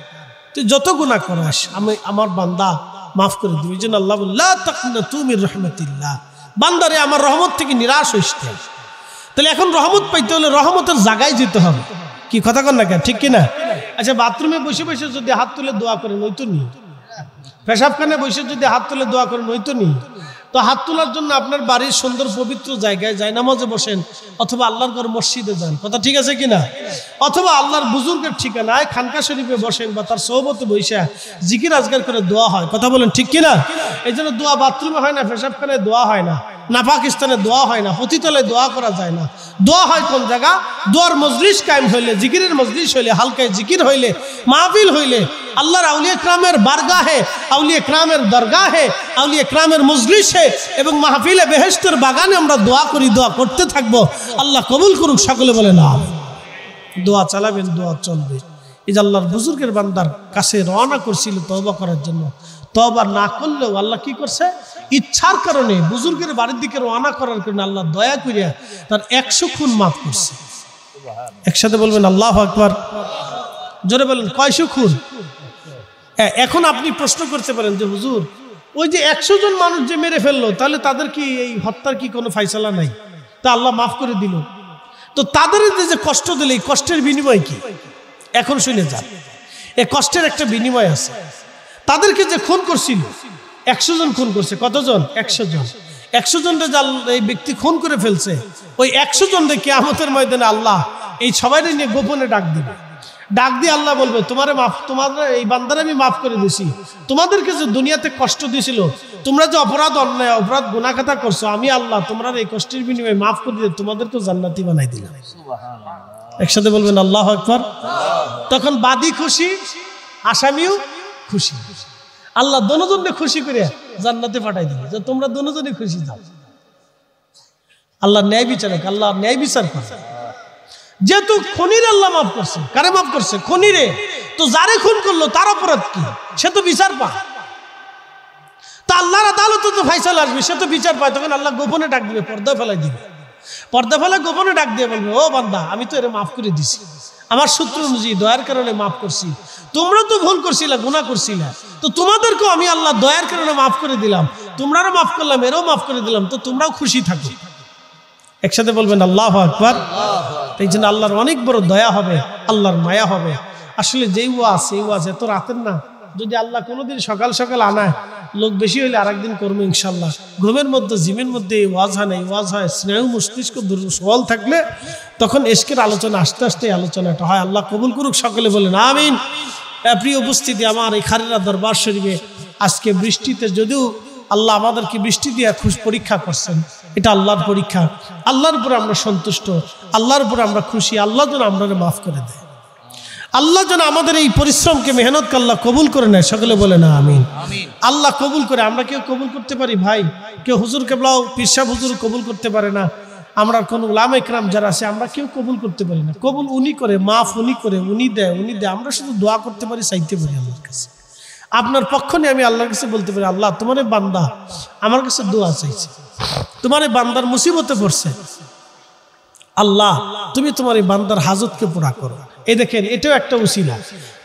তুই যত গুনাহ করিস আমি আমার বান্দা মাফ করে দিবি। এই জন্য আল্লাহ বললেন, লা তাকনাতু মির রাহমাতিল্লাহ, বান্দারে আমার রহমত থেকে নিরাশ হইস না। তাহলে এখন রহমত পাইতে হলে রহমতের জায়গায় যেতে হবে। কি কথা কন না কেন, ঠিক কিনা? আচ্ছা, বাথরুমে বসে বসে যদি হাত তুলে দোয়া করেন ওই নি, পেশাবখানে বসে যদি হাত তুলে দোয়া করেন ওই নি। তো হাত তোলার জন্য আপনার বাড়ির সুন্দর পবিত্র জায়গায় যায় নামাজে বসেন, অথবা আল্লাহর ঘর মসজিদে যান। কথা ঠিক আছে কিনা? অথবা আল্লাহর বুজুর্গের ঠিকানায় খানকা শরীফে বসেন বা তার সোহবতে বসে জিকির আজগার করে দোয়া হয়। কথা বলেন ঠিক কিনা? এই জন্য দোয়া বাথরুমে হয় না, পেশাবখানায় দোয়া হয় না, না পাকিস্তানে দোয়া হয় না, পতিতলায় দোয়া করা যায় না। দোয়া হয় কোন জায়গা? দোয়ার মজলিস কায়েম হইলে, জিকিরের মজলিস হইলে, হালকায় জিকির হইলে, মাহফিল হইলে, আল্লাহর আউলিয়া ইকরামের বারগাহে, আউলিয়া ইকরামের দরগাহে, আউলিয়া ইকরামের মজলিসে এবং মাহফিলে বেহেশতের বাগানে আমরা দোয়া করি, দোয়া করতে থাকবো। আল্লাহ কবুল করুক, সকলে বলে না। দোয়া চালাবেন, দোয়া চলবে। এই যে আল্লাহর বুজুর্গের বান্দার কাছে রওনা করছিল তওবা করার জন্য, তওবা না করলেও আল্লাহ কি করছে? ইচ্ছার কারণে বুজুর্গের বাড়ির দিকে রওনা করার কারণে আল্লাহ দয়া করিয়া তার 100 খুন মাফ করছে। একসাথে বলবেন আল্লাহু আকবার, জোরে বলেন কয়শো খুন? এখন আপনি প্রশ্ন করতে পারেন যে হুজুর, ওই যে 100 জন মানুষ যে মেরে ফেললো, তাহলে তাদের কি এই হত্যার কি কোনো ফায়সালা নাই? তা আল্লাহ মাফ করে দিল, তো তাদের যে কষ্ট দিলে এই কষ্টের বিনিময় কি? এখন শুনে যান, এই কষ্টের একটা বিনিময় আছে। তাদেরকে যে খুন করছিল, 100 জন খুন করছে। কতজন? 100 জন। 100 জনটা এই ব্যক্তি খুন করে ফেলছে, ওই 100 জনকে কিয়ামতের ময়দানে আল্লাহ এই সবাই নিয়ে গোপনে ডাক দিবে। ডাক দিয়ে আল্লাহ বলবে, তোমাদের এই বান্দারা আমি মাফ করে দিছি, তোমাদেরকে যে দুনিয়াতে কষ্ট দিয়েছিল, তোমরা যে অপরাধ, অন্যায়, অপরাধ, গুনাহ খাতা করছো, আমি আল্লাহ তোমরা এই কষ্টের বিনিময়ে মাফ করে দিয়ে তোমাদেরকে জান্নাতি বানাই দিলাম। একসাথে বলবেন আল্লাহু আকবার। তখন বাদী খুশি, আসামিও খুশি। আল্লাহ দোনোজনকে খুশি করে জান্নাতে পাঠাই দিবে, যে তোমরা দোনোজনই খুশি যাও। আল্লাহ ন্যায় বিচারক, আল্লাহ ন্যায় বিচার করে। যেহেতু খনির আল্লাহ মাফ করছে, কারে মাফ করছে? খনিরে। তো যারে খুন করলো তার অপরাধ কি? সে তো বিচার পায়। তা আল্লাহর আদালতে তো ফাইসালা আসবে, সে তো বিচার পায়। তখন আল্লাহ গোপনে ডাক দিবে, পর্দা ফেলাই দিবে। পর্দা ফেলে গোপনে ডাক দিয়ে বলবে, ও বান্দা, আমি তো এর মাফ করে দিছি, আমার সূত্র অনুযায়ী দয়ার কারণে মাফ করছি। তোমরা তো ভুল করছিলা, গুনাহ করছিলা, তো তোমাদেরকেও আমি আল্লাহ দয়ার কারণে মাফ করে দিলাম, তোমরাও মাফ করলাম, এরও মাফ করে দিলাম, তো তোমরাও খুশি থাকো। একসাথে বলবেন আল্লাহু আকবার। এই জন্য আল্লাহর অনেক বড় দয়া হবে, আল্লাহর মায়া হবে। আসলে যেই ওয়াজ, এই ওয়াজ এত রাতের না। যদি আল্লাহ কোনোদিন সকাল সকাল আনায়, লোক বেশি হইলে আরেকদিন করবো ইনশাল্লাহ। ঘুমের মধ্যে, জিমের মধ্যে এই ওয়াজ হয় না, এই ওয়াজ হয় স্নেহ মস্তিষ্ক সওয়াল থাকলে, তখন এশকের আলোচনা আস্তে আস্তে আলোচনাটা হয়। আল্লাহ কবুল করুক, সকলে বলেন আমিন। প্রিয় উপস্থিতি, আমার এই খারিরা দরবার শরীফে আজকে বৃষ্টিতে, যদিও আল্লাহ আমাদেরকে বৃষ্টি দিয়ে খুশ পরীক্ষা করছেন, এটা আল্লাহর পরীক্ষা। আল্লাহর উপরে আমরা সন্তুষ্ট, আল্লাহর উপরে আমরা খুশি। আল্লাহ যেন আমরা মাফ করে দেয়, আল্লাহ যেন আমাদের এই পরিশ্রমকে, মেহনতকে আল্লাহ কবুল করে নেয়। সকলে বলে না আমিন। আল্লাহ কবুল করে। আমরা কেউ কবুল করতে পারি ভাই? কেউ হুজুর কেবলাও, পীর সাহেব হুজুর কবুল করতে পারে না। আমরা কোনো উলামা ইকরাম যারা আছে, আমরা কেউ কবুল করতে পারি না। কবুল উনি করে, মাফ উনি করে, উনি দেয়, উনি দেয়। আমরা শুধু দোয়া করতে পারি, চাইতে পারি আল্লাহর কাছে। আপনার পক্ষ নিয়ে আমি আল্লাহর কাছে বলতে পারি, আল্লাহ তোমার বান্দা আমার কাছে দোয়া চাইছে, তোমার বান্দার মুসিবতে পড়ছে, আল্লাহ তুমি তোমার এই বান্দার হাজতকে পুরা করো। এই দেখেন, এটাও একটা উসিলা।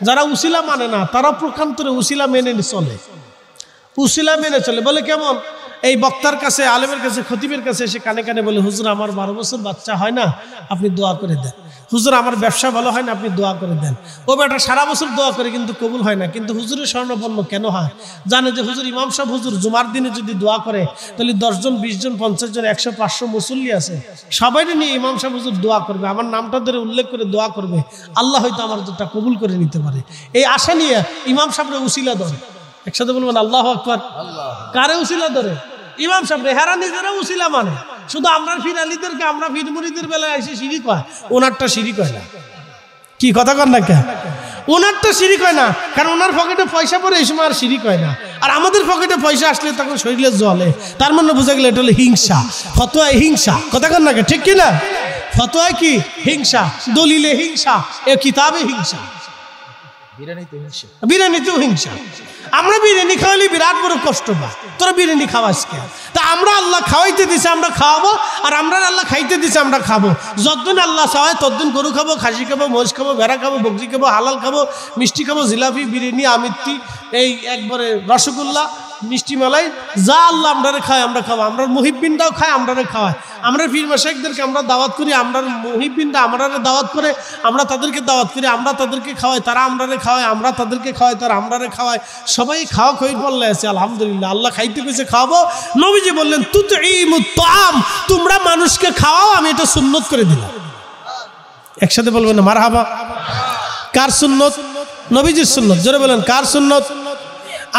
যারা উসিলা মানে না, তারা প্রকান্তরে উসিলা মেনে চলে। উসিলা মেনে চলে। বলে কেমন? এই বক্তার কাছে, আলেমের কাছে, খতিবের কাছে এসে কানে কানে বলে, হুজুর আমার 12 বছর বাচ্চা হয় না, আপনি দোয়া করে দেন। হুজুর আমার ব্যবসা ভালো হয় না, আপনি দোয়া করে দেন। ও বেটা সারা বছর দোয়া করে কিন্তু কবুল হয় না। কিন্তু হুজুরের স্বর্ণপন্ন কেন হয়? জানে যে হুজুর, ইমাম সাহেব হুজুর জুমার দিনে যদি দোয়া করে, তাহলে 10 জন, 20 জন, 50 জন, 100, 500 মুসল্লি আছে, সবাই নিয়ে ইমাম সাহেব হুজুর দোয়া করবে, আমার নামটা ধরে উল্লেখ করে দোয়া করবে, আল্লাহ হয়তো আমার দুটা কবুল করে নিতে পারে। এই আশা নিয়ে ইমাম সাহেবরে উসিলা ধরে। একসাথে বলবেন আল্লাহু আকবার। কারে উসিলা ধরে? ইমাম সাহেব। হেরা নিজেরা উসিলা মানে। শুধু আমরা ফির আলীদেরকে, আমরা ফির মুরিদের বেলায় এসে শিরিক হয়, ওনারটা শিরিক হয় না। কি কথা কন না কে? ওনারটা শিরিক হয় না, কারণ ওনার পকেটে পয়সা পড়ে, এই সময় আর শিরিক হয় না। আর আমাদের পকেটে পয়সা আসলে তখন শরীরে জ্বলে। তার মানে বোঝা গেল এটা হলো হিংসা। ফতোয়ায় হিংসা। কথা কন না কে? ঠিক কিনা? ফতোয়ায় কি? হিংসা। দলিলে হিংসা, এ কিতাবে হিংসা, বিরিয়ানিতেও হিংসা। আমরা বিরিয়ানি খাওয়ালে বিরাট বড় কষ্ট পাই, তোরা বিরিয়ানি খাওয়াস কে? তা আমরা আল্লাহ খাওয়াইতে দিছে, আমরা খাওয়াবো, আর আমরা আল্লাহ খাইতে দিছে, আমরা খাবো। যতদিন আল্লাহ চায় ততদিন গরু খাবো, খাসি খাবো, মোষ খাবো, ভেড়া খাবো, বকরি খাবো, হালাল খাবো, মিষ্টি খাবো, জিলাপি, বিরিয়ানি, আমিত্তি, এই একবারে রসগোল্লা, মিষ্টি মালাই, যা আল্লাহ আমরারে খায় আমরা খাবো। আমরা মুহিব্বিনরাও খায়, আমরারে খাওয়ায়। আমরা পীর মাশায়েখদেরকে আমরা দাওয়াত করি, আমরা মুহিব্বিনরা আমরারে দাওয়াত করে, আমরা তাদেরকে দাওয়াত করি, আমরা তাদেরকে খাওয়াই, তারা আমরারে খাওয়ায়, আমরা তাদেরকে খাওয়াই, তারা আমরারে খাওয়ায়। সবাই খাওয়া খৈর বললে আছে, আলহামদুলিল্লাহ। আল্লাহ খাইতে কইছে খাওয়াবো। নবীজি বললেন তুতঈমুত তাআম, তোমরা মানুষকে খাওয়াও, আমি এটা সুন্নত করে দিলাম। একসাথে বলবেন না মারহাবা। কার সুন্নত? নবীজির সুন্নত। জোরে বলেন কার সুন্নত?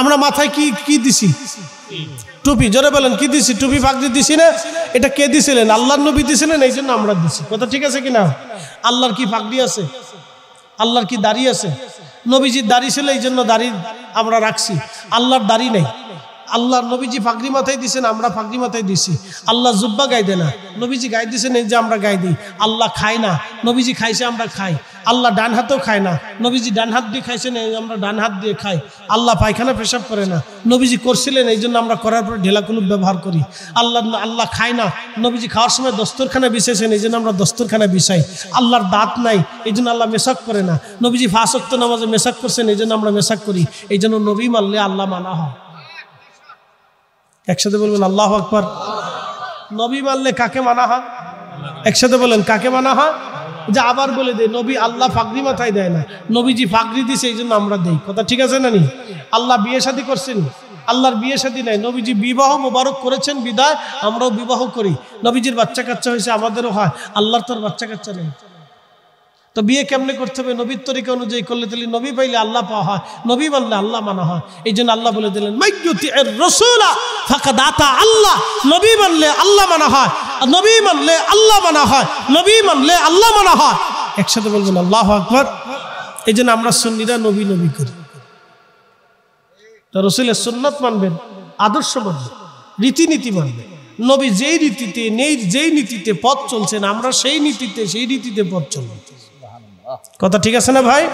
আমরা মাথায় কি কি দিছি? টুপি। জোরে বলেন কি দিছি? টুপি পাগড়ি দিছি না? এটা কে দিছিলেন? আল্লাহর নবী দিছিলেন, এই জন্য আমরা দিছি। কথা ঠিক আছে কিনা? আল্লাহর কি পাগড়ি আছে? আল্লাহর কি দাড়ি আছে? নবীজির দাড়ি ছিল, এই জন্য দাড়ি আমরা রাখছি। আল্লাহর দাড়ি নেই। আল্লাহর নবীজি পাগড়ি মাথায় দিছেন, আমরা পাগড়ি মাথায় দিছি। আল্লাহ জুব্বা গায়ে দেয় না, নবীজি গায়ে দিছেন, এই যে আমরা গায়ে দিই। আল্লাহ খায় না, নবীজি খাইছে, আমরা খাই। আল্লাহ ডান হাতেও খায় না, নবীজি ডান হাত দিয়ে খাইছেন, আমরা ডান হাত দিয়ে খাই। আল্লাহ পায়খানা পেশাব করে না, নবীজি করছিলেন, এই জন্য আমরা করার পরে ঢেলা কুলুপ ব্যবহার করি। আল্লাহ খায় না, নবীজি খাওয়ার সময় দস্তরখানা বিছাইছেন, এই জন্য আমরা দস্তরখানা বিছাই। আল্লাহর দাঁত নাই, এই জন্য আল্লাহ মেসাক করে না। নবীজি 5 ওয়াক্ত নামাজে মেসাক করছেন, এই জন্য আমরা মেসাক করি। এই জন্য নবী মানলে আল্লাহ মানা হয়। একসাথে বলবেন আল্লাহু আকবার। নবী মানলে কাকে মানা হয়? একসাথে বলেন কাকে মানা হয়? যে আবার বলে দেয়, নবী আল্লাহ পাগড়ি মাথায় দেয় না, নবীজি পাগড়ি দিছে, এই জন্য আমরা দেই। কথা ঠিক আছে না? নি আল্লাহ বিয়ে শাদী করছেন, আল্লাহর বিয়ে শাদী নাই, নবীজি বিবাহ মোবারক করেছেন বিদায় আমরাও বিবাহ করি। নবীজির বাচ্চা কাচ্চা হয়েছে, আমাদেরও হয়। আল্লাহর তোর বাচ্চা কাচ্চা নেই, তো বিয়ে কেমনে করতে হবে? নবীর তরিকা অনুযায়ী করলে তাহলে নবী পাইলে আল্লাহ পাওয়া হয়, নবী মানলে আল্লাহ মানা হয়। এই জন্য আল্লাহ বলে দিলেন মাইয়ুতির রাসূলা ফাকাদ আতা আল্লাহ। নবী মানলে আল্লাহ মানা হয়, নবী মানলে আল্লাহ মানা হয়, নবী মানলে আল্লাহ মানা হয়। একসাথে বলবেন আল্লাহু আকবার। এই জন্য আমরা সুন্নিরা নবী নবী করি। তো রাসূলের সুন্নাত মানবেন, আদর্শ মানবেন, রীতিনীতি মানবেন। নবী যেই রীতিতে যেই নীতিতে পথ চলছেন আমরা সেই রীতিতে পথ চলব। কথা ঠিক আছে না ভাই?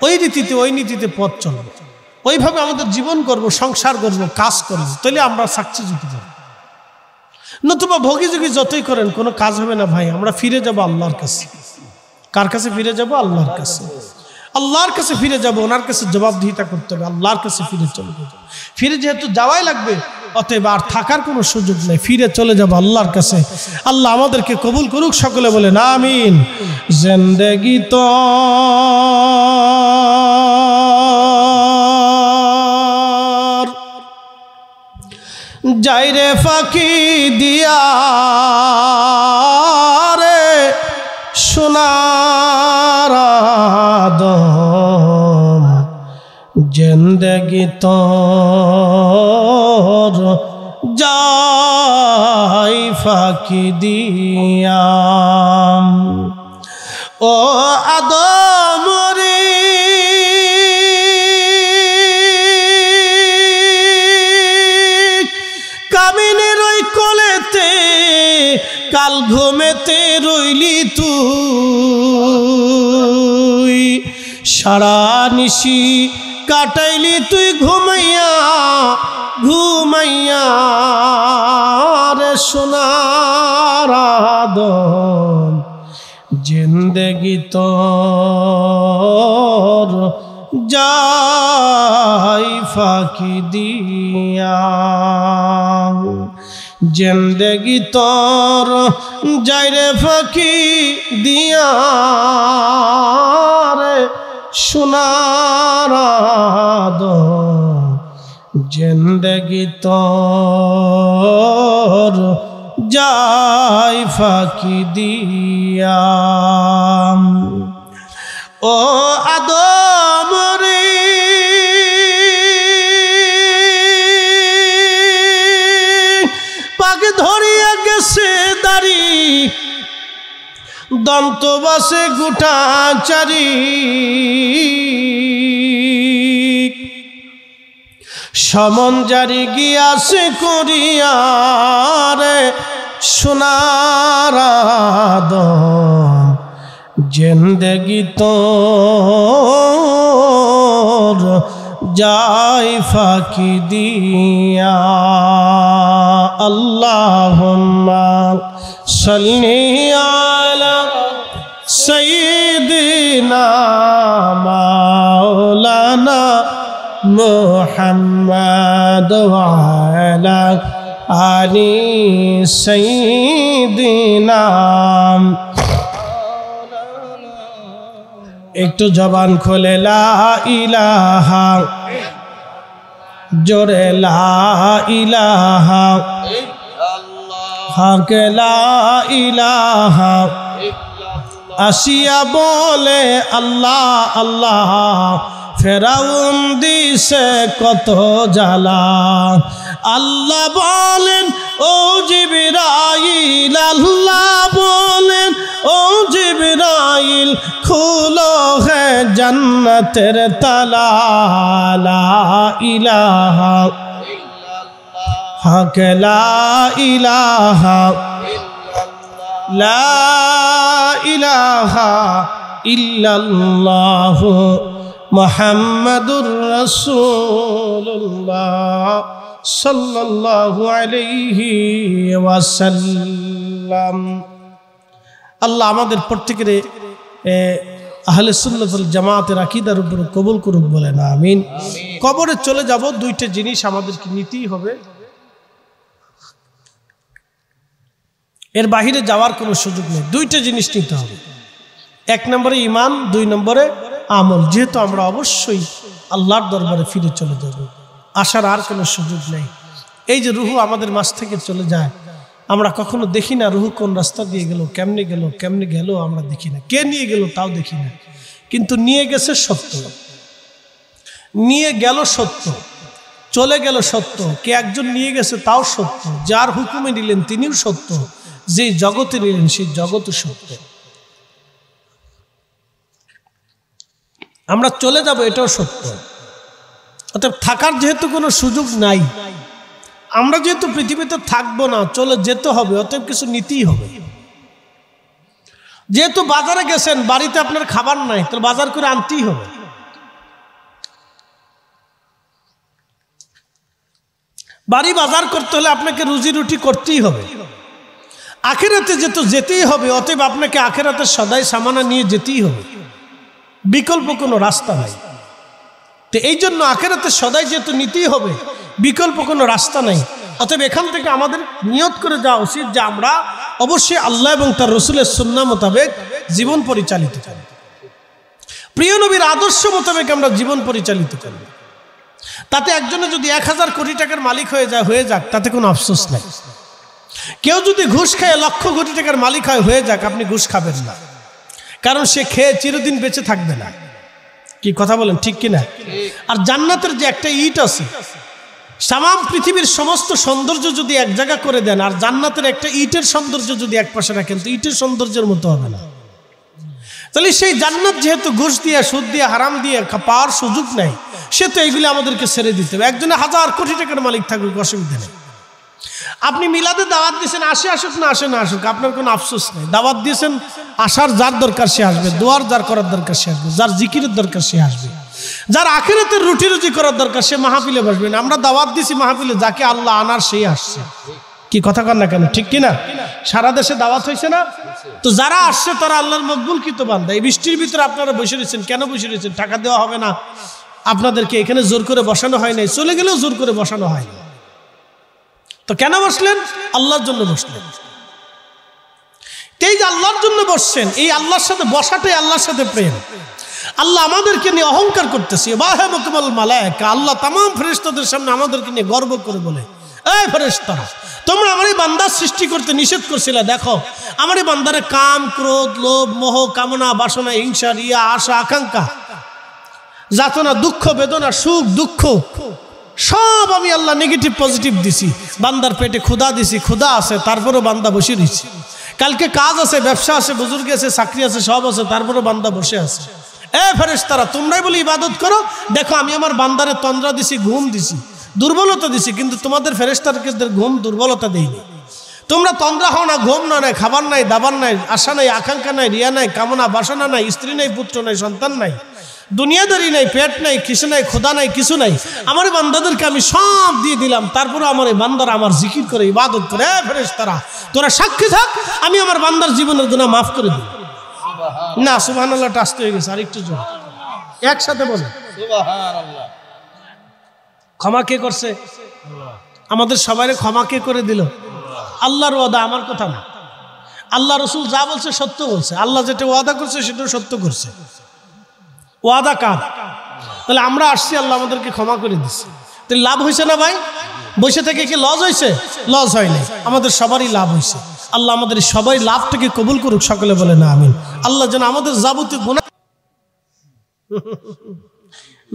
ওই নীতিতে পথ চলব, ওইভাবে আমাদের জীবন করব, সংসার করব, কাজ করব, তাহলে আমরা সাকসেস হতে পারব। নতুবা ভোগী যতই করেন কোনো কাজ হবে না ভাই। আমরা ফিরে যাব আল্লাহর কাছে। কার কাছে ফিরে যাব? আল্লাহর কাছে। আল্লাহর কাছে ফিরে যাব, ওনার কাছে জবাবদিহিতা করতে হবে, আল্লাহর কাছে ফিরে চলে যাব। ফিরে যেহেতু যাওয়াই লাগবে, অতএব আর থাকার কোনো সুযোগ নেই, ফিরে চলে যাব আল্লাহর কাছে। আল্লাহ আমাদেরকে কবুল করুক, সকলে বলেন আমিন। জিন্দেগি তো যাইরে ফাঁকি দিয়া রে সোনার আদম, জিন্দেগি তোর যাই ফাঁকি দিয়া। ও আদম রে কামিনের ওই কোলেতে কাল ঘুমেতে রইলি তুই, সারা নিশি কাটাইলি তুই ঘুমাইয়া রে সোনার আদম, জিন্দেগি তোর যাই ফাঁকি দিয়া। জিন্দেগি তোর যাইরে ফাঁকি দিয়া রে সোনার আদম, জিন্দেগি তোর যাই ফাঁকি দিয়া। ও আদম রে পাক ধরিয়া গেছে দাড়ি, দন্ত বাসে গোটা চারি, সমন জারি গিয়াছে করিয়া রে সোনার আদম, জিন্দেগি তোর যাই ফাঁকি দিয়া। আল্লাহুম্মা সাল্লি আলা সাইয়্যিদিনা মাওলানা মুহাম্মদ ওয়া আলা আলি সাইয়্যিদিনা। একটু জবান খোলে লা ইলাহা, জোরে লা ইলাহা, হক লা ইলাহা, আসিয়া বলে আল্লাহ আল্লাহ, ফেরাউন দিছে কত জ্বালা। আল্লাহ বলেন ও জিবরাইল, আল্লাহ বলেন ও জিবরাইল, খুলো হে জান্নাতের তালা। লা ইলাহা হক লা ইলাহা, লা ইলাহা ইল্লাল্লাহু মুহাম্মাদুর রাসূলুল্লাহ সাল্লাল্লাহু আলাইহি ওয়াসাল্লাম। আল্লাহ আমাদের প্রত্যেকের আহলে সুন্নাত ওয়াল জামাতের আকীদার উপর কবুল করুক, বলেন আমিন। কবরে চলে যাব, দুইটা জিনিস আমাদেরকে নিতেই হবে, এর বাহিরে যাওয়ার কোনো সুযোগ নেই। দুইটা জিনিস নিতে হবে, এক নম্বরে ঈমান, দুই নম্বরে আমল। যেহেতু আমরা অবশ্যই আল্লাহর দরবারে ফিরে চলে যাব, আসার আর কোনো সুযোগ নেই। এই যে রুহু আমাদের মাঝ থেকে চলে যায়, আমরা কখনো দেখি না রুহু কোন রাস্তা দিয়ে গেল, কেমনে গেল আমরা দেখি না, কে নিয়ে গেল তাও দেখি না। কিন্তু নিয়ে গেছে সত্য, নিয়ে গেল সত্য, চলে গেল সত্য। কে একজন নিয়ে গেছে তাও সত্য, যার হুকুমে নিলেন তিনিও সত্য, যে জগতে নিলেন সেই জগৎও সত্য। আমরা চলে যাব এটাও সত্য। অতএব থাকার যেহেতু কোনো সুযোগ নাই, আমরা যেহেতু পৃথিবীতে থাকবো না, চলে যেতে হবে, অতএব কিছু নিতেই হবে। যেহেতু বাজারে গেছেন, বাড়িতে আপনার খাবার নাই, তাহলে বাজার করে আনতেই হবে। বাড়ি বাজার করতে হলে আপনাকে রুজি রুটি করতেই হবে। আখিরাতে যেতেই হবে, অতএব আপনাকে আখিরাতের সদাই সামানা নিয়ে যেতেই হবে, বিকল্প কোনো রাস্তা নাই। তো এই জন্য আখিরাতের সদাই যেহেতু নিতেই হবে, বিকল্প কোনো রাস্তা নাই। অতএব এখান থেকে আমাদের নিয়ত করে যাওয়া উচিত যে আমরা অবশ্যই আল্লাহ এবং তার রসুলের সুন্নাহ মোতাবেক জীবন পরিচালিত করব, প্রিয় নবীর আদর্শ মোতাবেক আমরা জীবন পরিচালিত করব। তাতে একজনে যদি 1000 কোটি টাকার মালিক হয়ে যাক, তাতে কোনো আফসোস নাই। কেউ যদি ঘুষ খায় লক্ষ কোটি টাকার মালিক হয়ে যাক, আপনি ঘুষ খাবেন না, কারণ সে খেয়ে চিরদিন বেঁচে থাকবে না। কি কথা বলেন, ঠিক কিনা? আর জান্নাতের যে একটা ইট আছে, তামাম পৃথিবীর সমস্ত সৌন্দর্য যদি এক জায়গা করে দেন, আর জান্নাতের একটা ইটের সৌন্দর্য যদি এক পাশে রাখেন, তো ইটের সৌন্দর্যের মতো হবে না। তাহলে সেই জান্নাত যেহেতু ঘুষ দিয়ে, সুদ দিয়ে, হারাম দিয়ে পাওয়ার সুযোগ নেই, সে তো এইগুলি আমাদেরকে ছেড়ে দিতে হবে। একজনে 1000 কোটি টাকার মালিক থাকুক, অসুবিধা নেই। আপনি মিলাদে দাওয়াত দিয়েছেন, আসুক না আসুক, আপনার কোনো আফসোস নেই। দাওয়াত দিয়েছেন, আসার যার দরকার সে আসবে, দোয়ার যার করার দরকার সে আসবে, যার জিকিরের দরকার সে আসবে, যার আখিরাতের রুটি রুজি করার দরকার সে মাহফিলে বসবে না। আমরা দাওয়াত দিছি মাহফিলে, যাকে আল্লাহ আনার সেই আসছে। কি কথা কন না কেন, ঠিক কিনা? সারা দেশে দাওয়াত হয়েছে না? তো যারা আসছে তারা আল্লাহর মকবুলকৃত বান্দা। এই বৃষ্টির ভিতরে আপনারা বসে রয়েছেন, কেন বসে রয়েছেন? টাকা দেওয়া হবে না আপনাদেরকে, এখানে জোর করে বসানো হয় নাই, চলে গেলেও জোর করে বসানো হয় না। তো কেন বসলেন? আল্লাহর জন্য বসলেন। এই যে আল্লাহর জন্য বসছেন, এই আল্লাহর সাথে বসাটাই আল্লাহর সাথে প্রেম। আল্লাহ আমাদেরকে নিয়ে অহংকার করতেছে, আল্লাহ তামাম ফেরেশতাদের সামনে আমাদেরকে নিয়ে গর্ব করে বলে, এই ফেরেশতারা, তোমরা আমার এই বান্দার সৃষ্টি করতে নিষেধ করছিলে, দেখো আমার এই বান্দারে কাম, ক্রোধ, লোভ, মোহ, কামনা, বাসনা, হিংসা, রিয়া, আশা, আকাঙ্ক্ষা, যাতনা, দুঃখ, বেদনা, সুখ, দুঃখ সব আমি আল্লাহ নেগেটিভ পজিটিভ দিছি। বান্দার পেটে ক্ষুধা দিছি, ক্ষুধা আছে, তারপরে বান্দা বসে রয়েছে। কালকে কাজ আছে, ব্যবসা আছে, বুজুর্গ আছে, চাকরি আছে, সব আছে, তারপরে বান্দা বসে আছে। ফেরেশতারা, তোমরাই বলি ইবাদত করো, দেখো আমি আমার বান্দারে তন্দ্রা দিছি, ঘুম দিছি, দুর্বলতা দিছি, কিন্তু তোমাদের ফেরেশতারকে ঘুম দুর্বলতা দেইনি। তোমরা তন্দ্রা হও না, ঘুম না, নাই খাবার নাই, দাবার নাই, আশা নাই, আকাঙ্ক্ষা নাই, রিয়া নাই, কামনা, বাসনা নাই, স্ত্রী নাই, পুত্র নাই, সন্তান নাই, দুনিয়াদারি নাই, পেট নাই, কিছু নাই, খোদা নাই, কিছু নাই। আমার বান্দাদেরকে আমি সব দিয়ে দিলাম, তারপরে আমার এই বান্দারা আমার জিকির করে, ইবাদত করে। ফেরেশতারা, তোরা সাক্ষী থাক, আমি আমার বান্দার জীবনের গুনাহ মাফ করে দিই। না, সুবহানাল্লাহটা আসতে হয়ে গেছে, আরেকটু জোর একসাথে বলে সুবহানাল্লাহ। ক্ষমা কে করছে? আমাদের সবাইকে ক্ষমা কে করে দিল? আল্লাহর ওয়াদা, আমার কথা না। আল্লাহ রসুল যা বলছে সত্য বলছে, আল্লাহ যেটা ওয়াদা করছে সেটাও সত্য করছে। ওয়াদা কার? তাহলে আমরা আসছি, আল্লাহ আমাদেরকে ক্ষমা করে দিচ্ছে, তাহলে লাভ হয়েছে না ভাই? বসে থেকে কি লস হয়েছে? লস হয়নি, আমাদের সবারই লাভ হয়েছে। আল্লাহ আমাদের সবাই লাভটাকে কবুল করুক, সকলে বলে না আমিন। আল্লাহ যেন আমাদের যাবতীয় গুনাহ,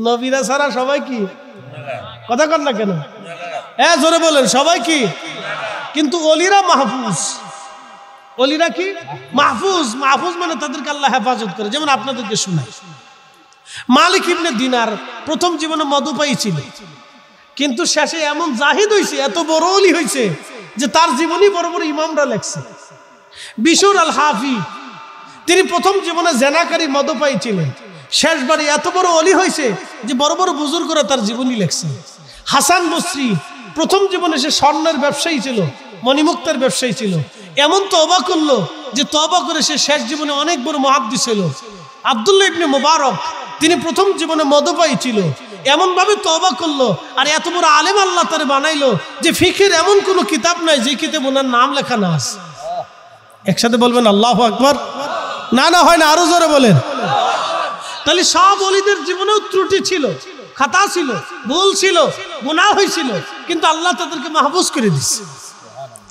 নবীরা ছাড়া সবাই কি কথা কন না কেন? জোরে বলেন, সবাই কি? কিন্তু ওলিরা মাহফুজ। ওলিরা কি? মাহফুজ। মাহফুজ মানে তাদেরকে আল্লাহ হেফাজত করে। যেমন আপনাদেরকে শোনাই, মালিক ইবনে দিনার প্রথম জীবনে মদুপায়ী ছিল, কিন্তু শেষে এমন জাহিদ হয়েছে, এত বড় ওলি হয়েছে যে তার জীবনী বড় বড় ইমামরা লেখছে। বিশুর আল হাফি, তিনি প্রথম জীবনে জেনাকারী মদুপায়ী ছিলেন, শেষবারে এত বড় ওলি হয়েছে যে বড় বড় বুজুর্গরা তার জীবনী লেখছে। হাসান বসরি প্রথম জীবনে সে স্বর্ণের ব্যবসায়ী ছিল, মণিমুক্তার ব্যবসায়ী ছিল, এমন তওবা করলো যে তওবা করে সে শেষ জীবনে অনেক বড় মুহাদ্দিস ছিল। আব্দুল্লাহ ইবনে মুবারক, তিনি প্রথম জীবনে মদপায়ী ছিল, এমন ভাবে তওবা করলো আর এত বড় আলেম আল্লাহ তারে বানাইলো যে ফিকের এমন কোনো কিতাব নাই যে কিতাবে ওনার নাম লেখা না আছে। একসাথে বলবেন আল্লাহু আকবার। না না হয় না, আরো জোরে বলেন। তাহলে সব ওলিদের জীবনেও ত্রুটি ছিল, খাতা ছিল, ভুল ছিল, গুনাহ হয়েছিল, কিন্তু আল্লাহ তাদেরকে মাহফুজ করে দিচ্ছে।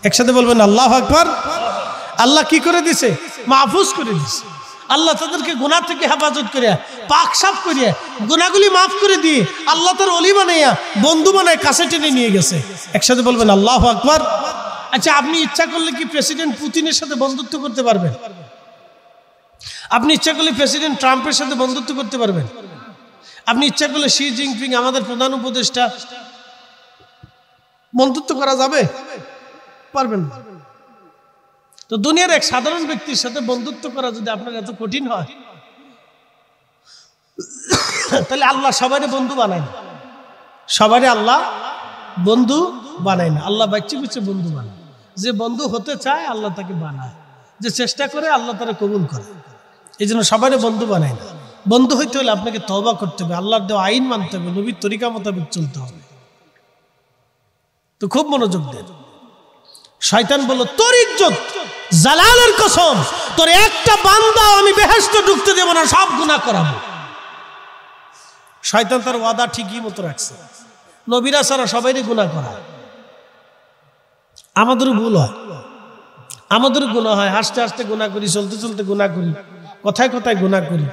একসাথে বলবেন আল্লাহু আকবার। আল্লাহ কি করে দিছে? মাহফুজ করে দিছে। আল্লাহ তাদেরকে গুনাহ থেকে হেফাজত করিয়া, পাক সাফ করিয়া, গুনাহগুলি মাফ করে দিয়ে আল্লাহ তার ওলি বানাইয়া, বন্ধু বানায় কাছে টেনে নিয়ে গেছে। একসাথে বলবেন আল্লাহু আকবার। আচ্ছা, আপনি ইচ্ছা করলে কি প্রেসিডেন্ট পুতিনের সাথে বন্ধুত্ব করতে পারবেন? আপনি ইচ্ছা করলে প্রেসিডেন্ট ট্রাম্পের সাথে বন্ধুত্ব করতে পারবেন? আপনি ইচ্ছা করলে শি জিনপিং, আমাদের প্রধান উপদেষ্টা, বন্ধুত্ব করা যাবে? পারবেন না। তো দুনিয়ার এক সাধারণ ব্যক্তির সাথে বন্ধুত্ব করা যদি আপনার এত কঠিন হয়, তাহলে আল্লাহ সবারই বন্ধু বানায় না। সবারই আল্লাহ বন্ধু বানায় না। আল্লাহ বাচ্চা বুঝছে বন্ধু বানায়। যে বন্ধু হতে চায় আল্লাহ তাকে বানায়, যে চেষ্টা করে আল্লাহ তারা কবুল করে। এই জন্য সবারই বন্ধু বানায় না। বন্ধু হইতে হলে আপনাকে তওবা করতে হবে, আল্লাহর দেওয়া আইন মানতে হবে, নবীর তরিকা মোতাবেক চলতে হবে। তো খুব মনোযোগ দেন। শয়তান বলল, তোর ইজ্জত, জালালের কসম, তোর একটা বান্দাও আমি বেহেশতে ঢুকতে দেব না, সব গুনাহ করাবো। শয়তান তার ওয়াদা ঠিকই মতো রাখছে। নবীরা ছাড়া সবাইরই গুনাহ করায়। আমাদেরও ভুল হয়, আমাদেরও গুনাহ হয়। হাসতে হাসতে গুনাহ করি, চলতে চলতে গুনাহ করি, কথায় কথায় গুনাহ করি।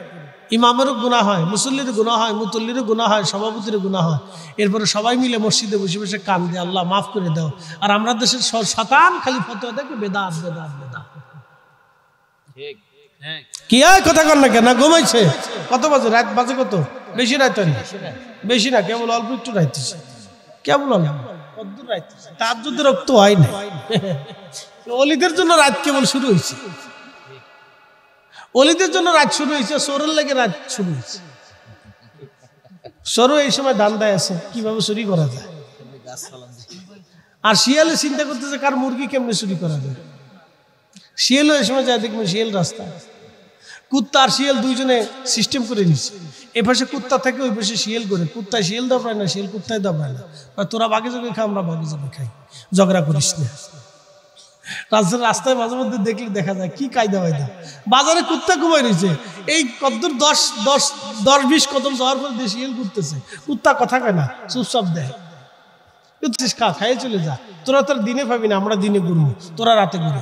ইমামেরও গুনাহ হয়, মুসল্লিরও গুনাহ হয়, মুতল্লিরও গুনাহ হয়, সভাপতিরও গুনাহ হয়। এরপরে সবাই মিলে মসজিদে বসে বসে কান দিয়ে আল্লাহ মাফ করে দাও। আর আমরা দেশের শতান খালি ফতোয়া দেখে বেদাত বেদাত বেদাত। কি হয় কথা কর না কেন? ঘুমাইছে কত বাজে? রাত বাজে কত? বেশি রাত হয় না, বেশি না, কেবল অল্প একটু রাইতেছে, কেবল কদ্দুর রাইতেছে। তার যদি রক্ত হয় না, অলিদের জন্য রাত কেবল শুরু হয়েছে। অলিদের জন্য রাত শুরু হয়েছে, চোরের লাগে রাত শুরু হয়েছে। চোরও এই সময় ধান্দায় আছে কিভাবে চুরি করা যায়। আর শিয়ালে চিন্তা করতেছে কার মুরগি কেমনে চুরি করা যায়। শিয়ালও এই সময় যায়, দেখবেন শিয়াল রাস্তা, কুত্তা আর শিয়াল দুইজনে সিস্টেম করে নিচ্ছে। এ পাশে কুত্তা থাকে, ওই পাশে শিয়াল করে। কুত্তায় শিয়াল দাবড়ায় না, শিয়াল কুত্তায় দাবড়ায় না। তোরা বাঘে জগে খাই, আমরা বাঘে জগে খাই, ঝগড়া করিস না। রাস্তায় মাঝে মধ্যে দেখলে দেখা যায় কি কায়দা বায়দা। বাজারে কুত্তা ঘুমাই রয়েছে, এই কদ্দুর 10-20 কদম যাওয়ার পর দিয়ে শিয়াল ঘুরতেছে। কুত্তা কথা কয় না, চুপচাপ দেয়, খা, খাইয়ে চলে যা। তোরা তোর দিনে পাবি না, আমরা দিনে ঘুরবো, তোরা রাতে ঘুরে।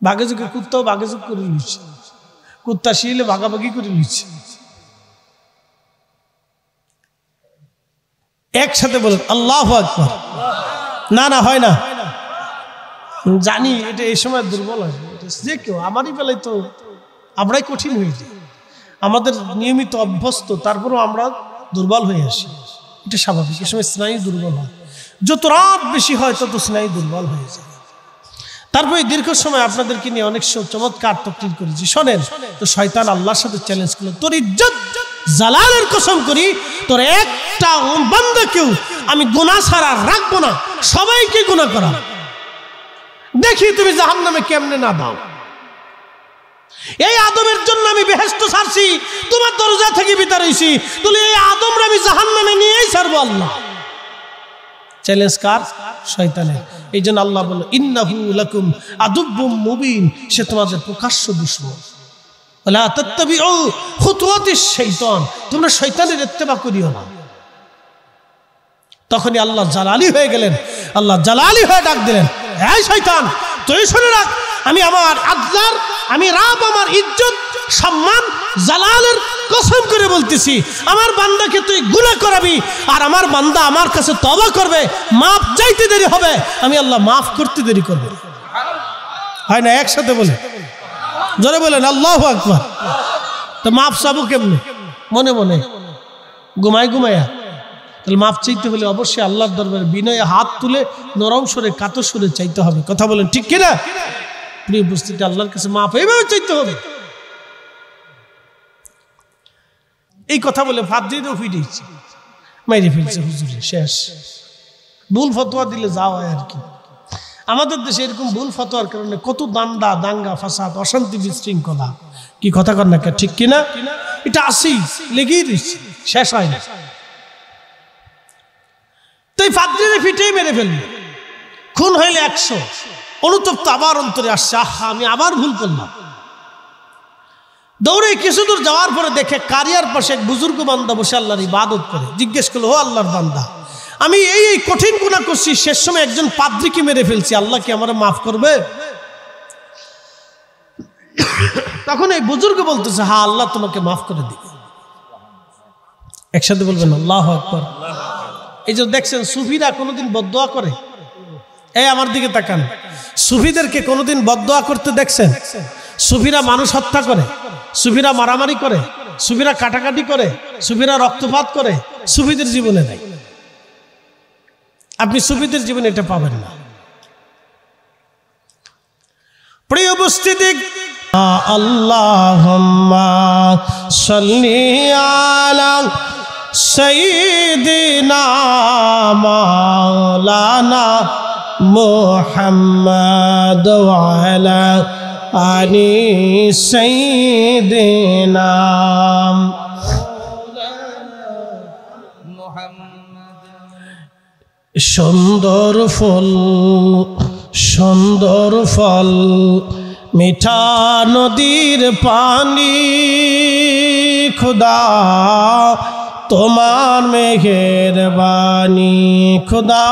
বাঘে যুগে কুত্তাও বাঘে যুগ করে নিচ্ছে, কুত্তা শিয়ালে ভাগাভাগি করে নিচ্ছে। একসাথে বলেন আল্লাহু আকবার। না না, হয় না, জানি এটা এই সময় দুর্বল হয়। যে কেউ আমারই বেলায় তো আমরাই কঠিন হয়ে যাই। আমাদের নিয়মিত অভ্যস্ত, তারপরেও আমরা দুর্বল হয়ে আসি। এটা স্বাভাবিক। এই সময় স্নায়ু দুর্বল হয়। যত রাত বেশি হয় তত স্নায়ু দুর্বল হয়ে যায়। তারপরে দীর্ঘ সময় আপনাদেরকে নিয়ে অনেক চমৎকার তকরির করেছি, শোনেন। তো শয়তান আল্লাহর সাথে চ্যালেঞ্জ করলো, তোর ইজ্জত, জালালের কসম করি, তোর একটা বান্দাকেও আমি গুনাহ ছাড়া রাখবো না, সবাইকে গুনাহ করা। দেখি তুমি জাহান্নামে কেমনে না দাও। এই আদমের জন্য আমি বেহেশত ছাড়ছি, তোমার দরজা থেকে ভিতর হইছি, তাহলে এই আদমরা আমি জাহান্নামে নিয়েই ছাড়বো। আল্লাহ চ্যালেঞ্জ কার? শয়তানের। এই জন্য আল্লাহ বলল, ইন্নাহু লাকুম আদুব্বুম মুবিন, সে তোমাদের প্রকাশ্য দুশমন। ওয়ালা তাত্তাবিউ খুতুওয়াতিশ শাইতান, তোমরা শয়তানের ইত্তেবা করিও না। তখনই আল্লাহ জালালি হয়ে গেলেন, আল্লাহ জালালি হয়ে ডাক দিলেন, এই শয়তান, তুই শুনে রাখ, আমি আমার আদলার, আমি রাব, আমার ইজ্জত, সম্মান, জালালের কসম করে বলতেছি, আমার বান্দাকে তুই গুনাহ করাবি, আর আমার বান্দা আমার কাছে তওবা করবে, মাফ চাইতে দেরি হবে, আমি আল্লাহ মাফ করতে দেরি করবে। হয় না? একসাথে বলে, জোরে বলেন আল্লাহু আকবার। তো মাফ চাবো কেমনে? মনে মনে, ঘুমায় ঘুমায়া? তাহলে মাফ চাইতে হলে অবশ্যই আল্লাহর দরবারে বিনয়ে হাত তুলে নরম সুরে, কাতর সুরে চাইতে হবে। কথা বলেন ঠিক কিনা? প্রিয় উপস্থিতি, আল্লাহর কাছে মাফ এইভাবে চাইতে হবে। এই কথা বলে ফাদ্রিরও ফিরেছে, মেরে ফেলছে হুজুরে, শেষ। ভুল ফতোয়া দিলে যাও হয় আর কি। আমাদের দেশে এরকম ভুল ফতোয়ার কারণে কত দাঙ্গা ফাসাদ, অশান্তি, বিশৃঙ্খলা। কি কথা কর না, ঠিক কিনা? এটা আসেই, লেগেই রয়েছে, শেষ হয় না। তো এই ফাদ্রিরে ফিটেই মেরে ফেলল। খুন হইলে 100, অনুতপ্ত আবার অন্তরে আসছে, আহা আমি আবার ভুল করলাম। দৌড়ে কিছু দূর যাওয়ার পরে দেখে কারিয়ার পাশে এক বুজুর্গ বান্দা বসে আল্লাহর ইবাদত করে। জিজ্ঞেস করলো, ও আল্লাহর বান্দা, আমি এই কঠিন গুনাহ করছি, শেষ সময় একজন পাদ্রীকে মেরে ফেলছি, আল্লাহ কি আমার মাফ করবে? তখন এই বুজুর্গ বলতেছে, হ্যাঁ আল্লাহ তোমাকে মাফ করে দিবে। একসাথে বলবেন আল্লাহু আকবার। এই যে দেখছেন সুফিরা কোনোদিন বদদোয়া করে? এই আমার দিকে তাকান, সুফিদেরকে কোনোদিন বদদোয়া করতে দেখছেন? সুফিরা মানুষ হত্যা করে, সুফিরা মারামারি করে, সুফিরা কাটাকাটি করে, সুফিরা রক্তপাত করে? সুফিদের জীবনে নাই। আপনি সুফিদের জীবনে এটা পাবেন না। প্রিয় উপস্থিতি, আল্লাহুম্মা সাল্লি আলা সাইয়্যিদিনা মাওলানা মুহাম্মদ ওয়া আলা আলি সাইয়্যিদিনা। সুন্দর ফুল সুন্দর ফল, মিঠা নদীর পানি, খুদা তোমার মেহেরবানি, খুদা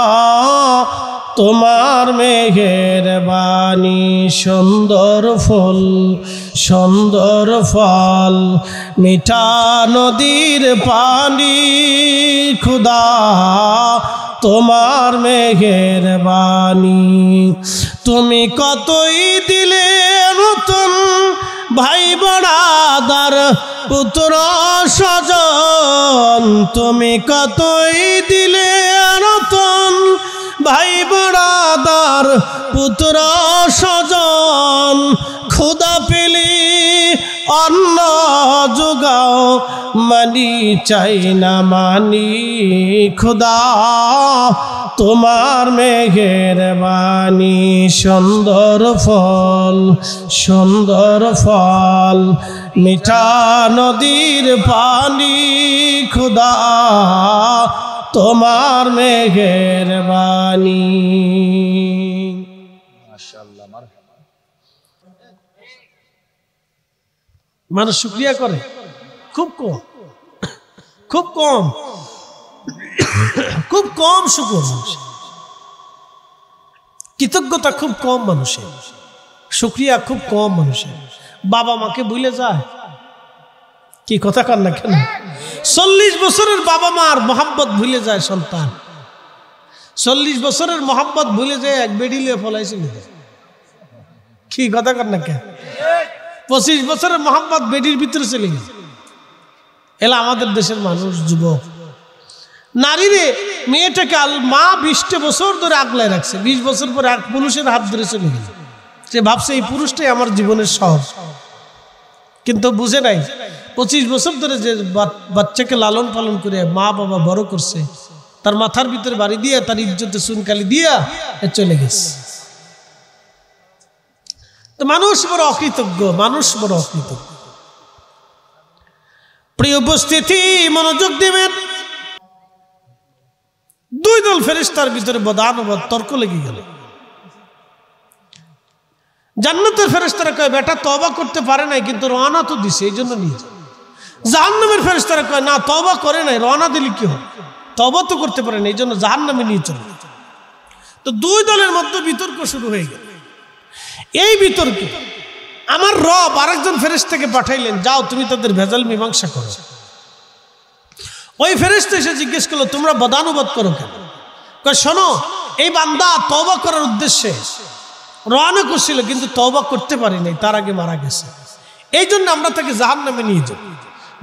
তোমার মেহেরবানি। সুন্দর ফুল সুন্দর ফল, মিঠা নদীর পানি, খুদা তোমার মেহেরবানি। তুমি কতই দিলে নতুন ভাই বড়াদার পুত্র স্বজন, তুমি কতই দিলে নতুন ভাই বড়াদার পুত্র স্বজন। খুদা পেলি অন্ন যোগাও, মানি চাই না মানি, খুদা তোমার মেহেরবানি। সুন্দর ফল সুন্দর ফল, মিঠা নদীর পানি, খুদা তোমার মেহেরবানি। মানুষ শুকরিয়া করে খুব কম, খুব কম, খুব কম শুকর মানুষের, কৃতজ্ঞতা খুব কম মানুষের, শুকরিয়া খুব কম মানুষের। বাবা মাকে ভুলে যায়, কি কথা কর না কেন? 40 বছরের বাবা মার মোহাম্মত ভুলে যায় সন্তান, 40 বছরের মোহাম্মত ভুলে যায় এক বেডিলে ফলাইছিল। কি কথা কর না কেন? 25 বছরের মোহাম্মত বেডির ভিতরে চলে গেছে। এলা আমাদের দেশের মানুষ, যুবক নারীরে মেয়েটাকে মা 20 বছর ধরে আগলায় রাখছে, 20 বছর পরে এক পুরুষের হাত ধরে চলে গেছে। সে ভাবছে এই পুরুষটাই আমার জীবনের সব, কিন্তু বুঝে নাই 25 বছর ধরে যে বাচ্চাকে লালন পালন করে মা বাবা বড় করছে, তার মাথার ভিতরে বাড়ি দিয়া, তার ইজ্জতে চুনকালি দিয়া চলে গেছে। তো মানুষ বড় অকৃতজ্ঞ, মানুষ বড় অকৃতজ্ঞ। প্রিয় উপস্থিতি, মনোযোগ দেবেন। 2 দল ফেরেশতার ভিতরে বদানুবাদ তর্ক লেগে গেল। জান্নাতের ফেরেশতারা কয় বেটা তওবা করতে পারে নাই, কিন্তু রওনা তো দিছে, এই জন্য নিয়ে যায়। জাহান্নামের ফেরেশতারা কয় না, তওবা করে নাই, রওনা দিলে কি হবে, তওবা তো করতে পারে না, এই জন্য জাহান্নামে নিয়ে চলে। তো 2 দলের মধ্যে বিতর্ক শুরু হয়ে গেল। এই বিতর্কে আমার রব আরেকজন ফেরেশতাকে পাঠাইলেন, যাও তুমি তাদের ভেজাল মীমাংসা করো। ওই ফেরেশতা এসে জিজ্ঞেস করলো, তোমরা বদানুবাদ করো কেন? কয় শোনো, এই বান্দা তওবা করার উদ্দেশ্যে রওনা করছিল, কিন্তু তওবা করতে পারি নাই, তার আগে মারা গেছে, এই জন্য আমরা তাকে জাহান্নামে নিয়ে যাই।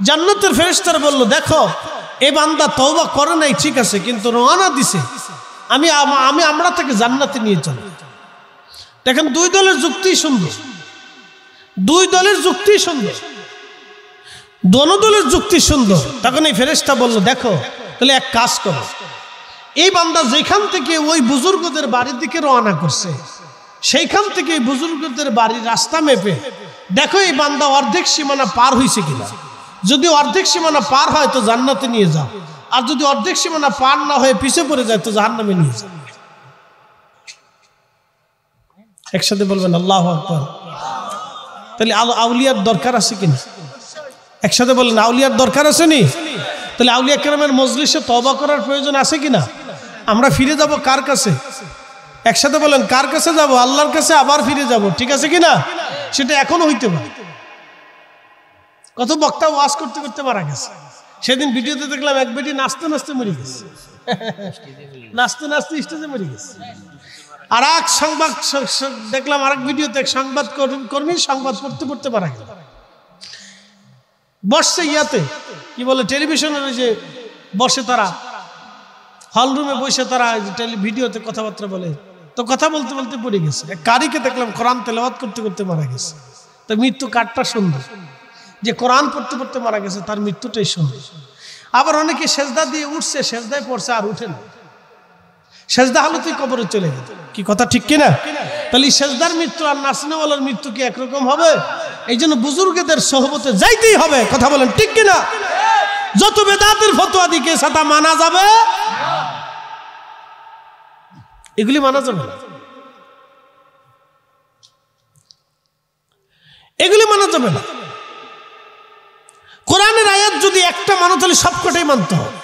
জান্নাতের ফেরেশতারা বলল, দেখো এই বান্দা তওবা করে নাই ঠিক আছে, কিন্তু রওনা দিছে, আমরা তাকে জান্নাতে নিয়ে চলি। দেখেন 2 দলের যুক্তি সুন্দর, 2 দলের যুক্তি সুন্দর, দোনো দলের যুক্তি সুন্দর। তখন এই ফেরেশতা বলল, দেখো তাহলে এক কাজ করো, এই বান্দা যেখান থেকে ওই বুজুর্গদের বাড়ির দিকে রওনা করছে, সেইখান থেকে এই বুজুর্গদের বাড়ির রাস্তা মেপে দেখো এই বান্দা অর্ধেক সীমানা পার হয়েছে কিনা। যদি অর্ধেক সীমানা পার হয় তো জান্নাতে নিয়ে যাও, আর যদি অর্ধেক সীমানা পার না হয়ে পিছে পড়ে যায় তো জাহান্নামে নিয়ে যাও। একসাথে বলবেন আল্লাহু আকবার। তাহলে আউলিয়ার দরকার আছে কিনা? একসাথে বলেন, আউলিয়ার দরকার আছে নি? তাহলে আউলিয়া কেরামের মজলিসে তওবা করার প্রয়োজন আছে কিনা? আমরা ফিরে যাব কার কাছে? একসাথে বলেন, কার কাছে যাব? আল্লাহর কাছে আবার ফিরে যাব, ঠিক আছে কিনা? সেটা এখনো হইতে পারে। কত বক্তা ওয়াজ করতে করতে মারা গেছে। সেদিন ভিডিওতে দেখলাম এক বেটি নাচতে নাচতে মরে গেছে, নাচতে নাচতে স্টেজে মরে গেছে। আর এক সংবাদ দেখলাম, আরেক ভিডিওতে এক সংবাদ কর্মী সংবাদ পড়তে পড়তে মারা গেল। বসছে ইয়াতে কি বলে টেলিভিশনের যে বসে তারা হল রুমে বসে তারা ভিডিওতে কথাবার্তা বলে, তো কথা বলতে বলতে পড়ে গেছে। এক কারিকে দেখলাম কোরআন তেলাওয়াত করতে করতে মারা গেছে। তো মৃত্যু কাঠটা সুন্দর, যে কোরআন পড়তে পড়তে মারা গেছে তার মৃত্যুটাই সুন্দর। আবার অনেকে সেজদা দিয়ে উঠছে, সেজদায় পড়ছে আর উঠে না, সেজদা হালতেই কবরে চলে গেল। কি কথা ঠিক কিনা? তাহলে সেজদার মৃত্যু আর নাসিনাওয়ালার মৃত্যু কি একরকম হবে? এই জন্য বুজুর্গদের সোহবতে যাইতেই হবে। কথা বলেন ঠিক কিনা? যত বেদাতের ফতোয়া দিকে সেটা মানা যাবে, এগুলি মানা যাবে না, এগুলি মানা যাবে না। কোরআনের আয়াত যদি একটা মানো তাহলে সবকটাই মানতে হবে,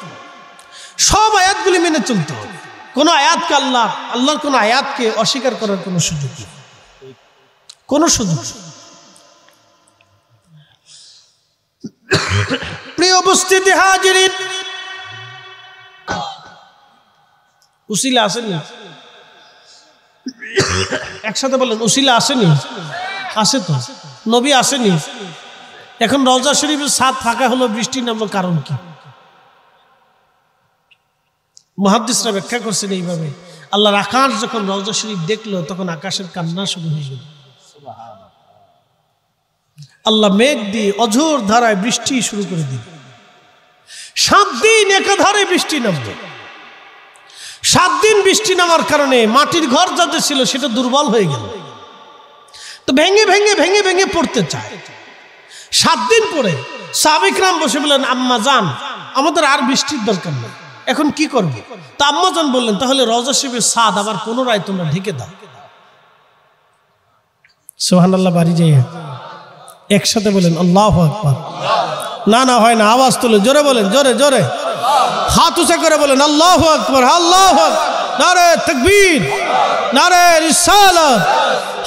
সব আয়াতগুলি মেনে চলতে হবে। কোন আয়াতকে আল্লাহর কোন আয়াতকে অস্বীকার করার কোন সুযোগ নেই, কোন সুযোগ। প্রিয় উপস্থিতি হাজিরিন, উসিলা আসেনি? একসাথে বলেন, উসিলা আসেনি? আসে তো, নবী আসেনি। এখন রওজা শরীফের ছাদ ফাঁকা হলো, বৃষ্টি নামলো, কারণ কি? মুহাদ্দিসরা ব্যাখ্যা করছেন এইভাবে, আল্লাহর আকাশ যখন রওজা শরীফ দেখলো তখন আকাশের কান্না শুরু হয়ে গেল। আল্লাহ মেঘ দিয়ে অঝোর ধারায় বৃষ্টি শুরু করে দিল। 7 দিন একাধারে বৃষ্টি নামলো। 7 দিন বৃষ্টি নামার কারণে মাটির ঘর যাদের ছিল সেটা দুর্বল হয়ে গেল, তো ভেঙে ভেঙে ভেঙে ভেঙে পড়তে চায়। 7 দিন পরে সাহাবা ইকরাম বসে বললেন, আম্মা জান, আমাদের আর বৃষ্টির দরকার নেই, এখন কি করবে? তা আম্মা জান বললেন, তাহলে রওজা শরীফের ছাদ আবার পুনরায় তোমরা ঢেকে দাও। সুবহানাল্লাহ। বাড়ি যাই একসাথে বলেন আল্লাহু আকবার। না না হয় না, আওয়াজ তুলে জোরে বলেন, জোরে জোরে হাত উঁচা করে বলেন আল্লাহু আকবার, আল্লাহু আকবার, নারে তাকবীর, নারে রিসালাত,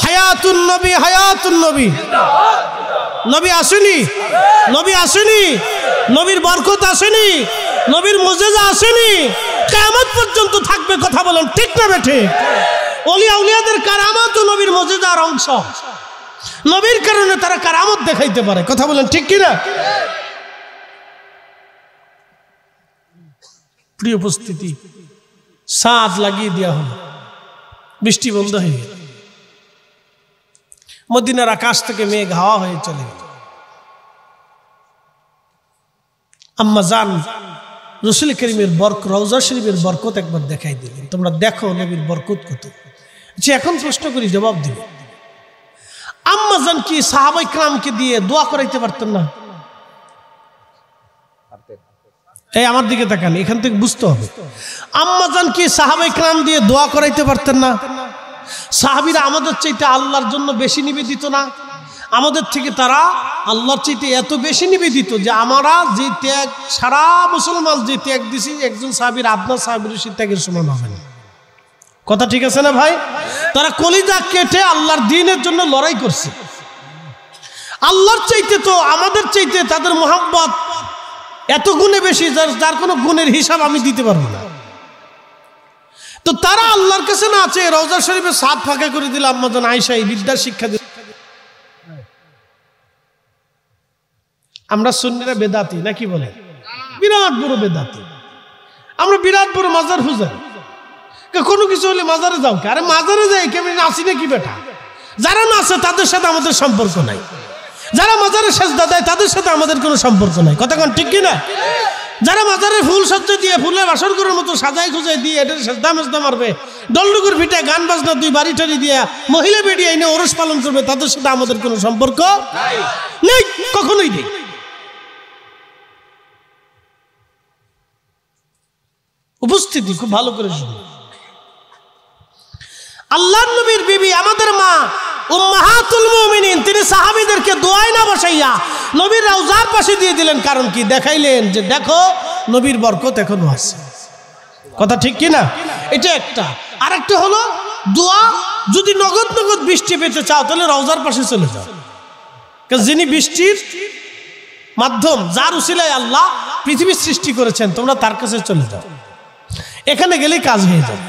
হায়াতুন নবী, হায়াতুন নবী। নবী আসেনি? নবী আসেনি? নবীর বরকত আসেনি? নবীর মুজিজা আসেনি? কিয়ামত পর্যন্ত থাকবে। কথা বলেন ঠিক না বেঠিক? ওলিয়া উলিয়াদের কারামত ও নবীর মুজিজার অংশ। নবীর কারণে তারা কারামত দেখাইতে পারে। কথা বলেন ঠিক কিনা? প্রিয় উপস্থিতি, ছাদ লাগিয়ে দেওয়া হলো, বৃষ্টি বন্ধ হয়ে গেল। মদিনার আকাশ থেকে মেঘ হাওয়া হয়ে চলে গেল। আম্মা জান রাসূল করিমের রওজা শরীফের বরকত একবার দেখাই দিলেন, তোমরা দেখো নবীর বরকত কত। যে এখন প্রশ্ন করি, জবাব দিব। আম্মা জান কি সাহাবা ইকরামকে দিয়ে দোয়া করাইতে পারতেন না? এই আমার দিকে তাকান, এখান থেকে বুঝতে হবে। আম্মা জান কি সাহাবা ইকরাম দিয়ে দোয়া করাইতে পারতেন না? সাহাবীরা আমাদের চাইতে আল্লাহর জন্য বেশি নিবেদিত না? আমাদের থেকে তারা আল্লাহর চাইতে এত বেশি নিবেদিত যে আমরা যে ত্যাগ, সারা মুসলমান যে ত্যাগ দিছি, একজন সাহাবীর আপনার সাহাবীর সেই ত্যাগের সমান হবে না। কথা ঠিক আছে না ভাই? তারা কলিজা কেটে আল্লাহর দ্বীনের জন্য লড়াই করছে। আল্লাহর চাইতে তো আমাদের চাইতে তাদের মোহাব্বত এত গুণে বেশি, যার কোনো গুণের হিসাব আমি দিতে পারবো না। তো তারা আল্লাহর কাছে না আছে, রওজা শরীফে ছাদ ফাঁকা করে দিল। আম্মা জান আয়েশা এই বিদ্যার শিক্ষা দিল। আমরা সুন্নিরা বেদাতি নাকি বলে? বিরাট বড় বেদাতি আমরা, বিরাট বড় মাজার হুজুর। কোনো কিছু হলে মাজারে যাও, আরে মাজারে যাই কেমন নাচি নাকি বেটা? যারা নাচে তাদের সাথে আমাদের সম্পর্ক নাই, যারা মাজারে সেজদা দেয় তাদের সাথে আমাদের কোনো সম্পর্ক নাই। কথা কোন ঠিক কিনা? যারা মাজারে ফুল সজ্জা দিয়ে ফুলের বাসর করার মতো সাজাই খুঁজাই দিয়ে এটা সেজদা মেজদা মারবে, ডলডুকুর পিঠে গান বাজনা 2 বাড়ি টাড়ি দিয়ে মহিলা বেরিয়ে এনে ওরস পালন করবে, তাদের সাথে আমাদের কোনো সম্পর্ক নেই, কখনোই নেই। উপস্থিতি খুব ভালো করে শুনুন। আল্লাহর নবীর বিবি আমাদের মা উম্মাহাতুল মুমিনিন, তিনি সাহাবীদেরকে দোয়ায় না বসাইয়া নবীর রওজার পাশে দিয়ে দিলেন। কারণ কি? দেখাইলেন যে দেখো নবীর বরকত এখনো আছে। কথা ঠিক কি না? এটা একটা। আরেকটা হলো দোয়া, যদি নগদ নগদ বৃষ্টি পেতে চাও তাহলে রওজার পাশে চলে যাও, কারণ যিনি বৃষ্টির মাধ্যম, যার উসিলায় আল্লাহ পৃথিবীর সৃষ্টি করেছেন, তোমরা তার কাছে চলে যাও, এখানে গেলেই কাজ হয়ে যাবে।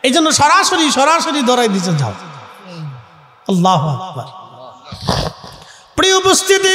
এই জন্য সরাসরি সরাসরি ধরাই দিতে যাও। আল্লাহু আকবার। প্রিয় উপস্থিতি,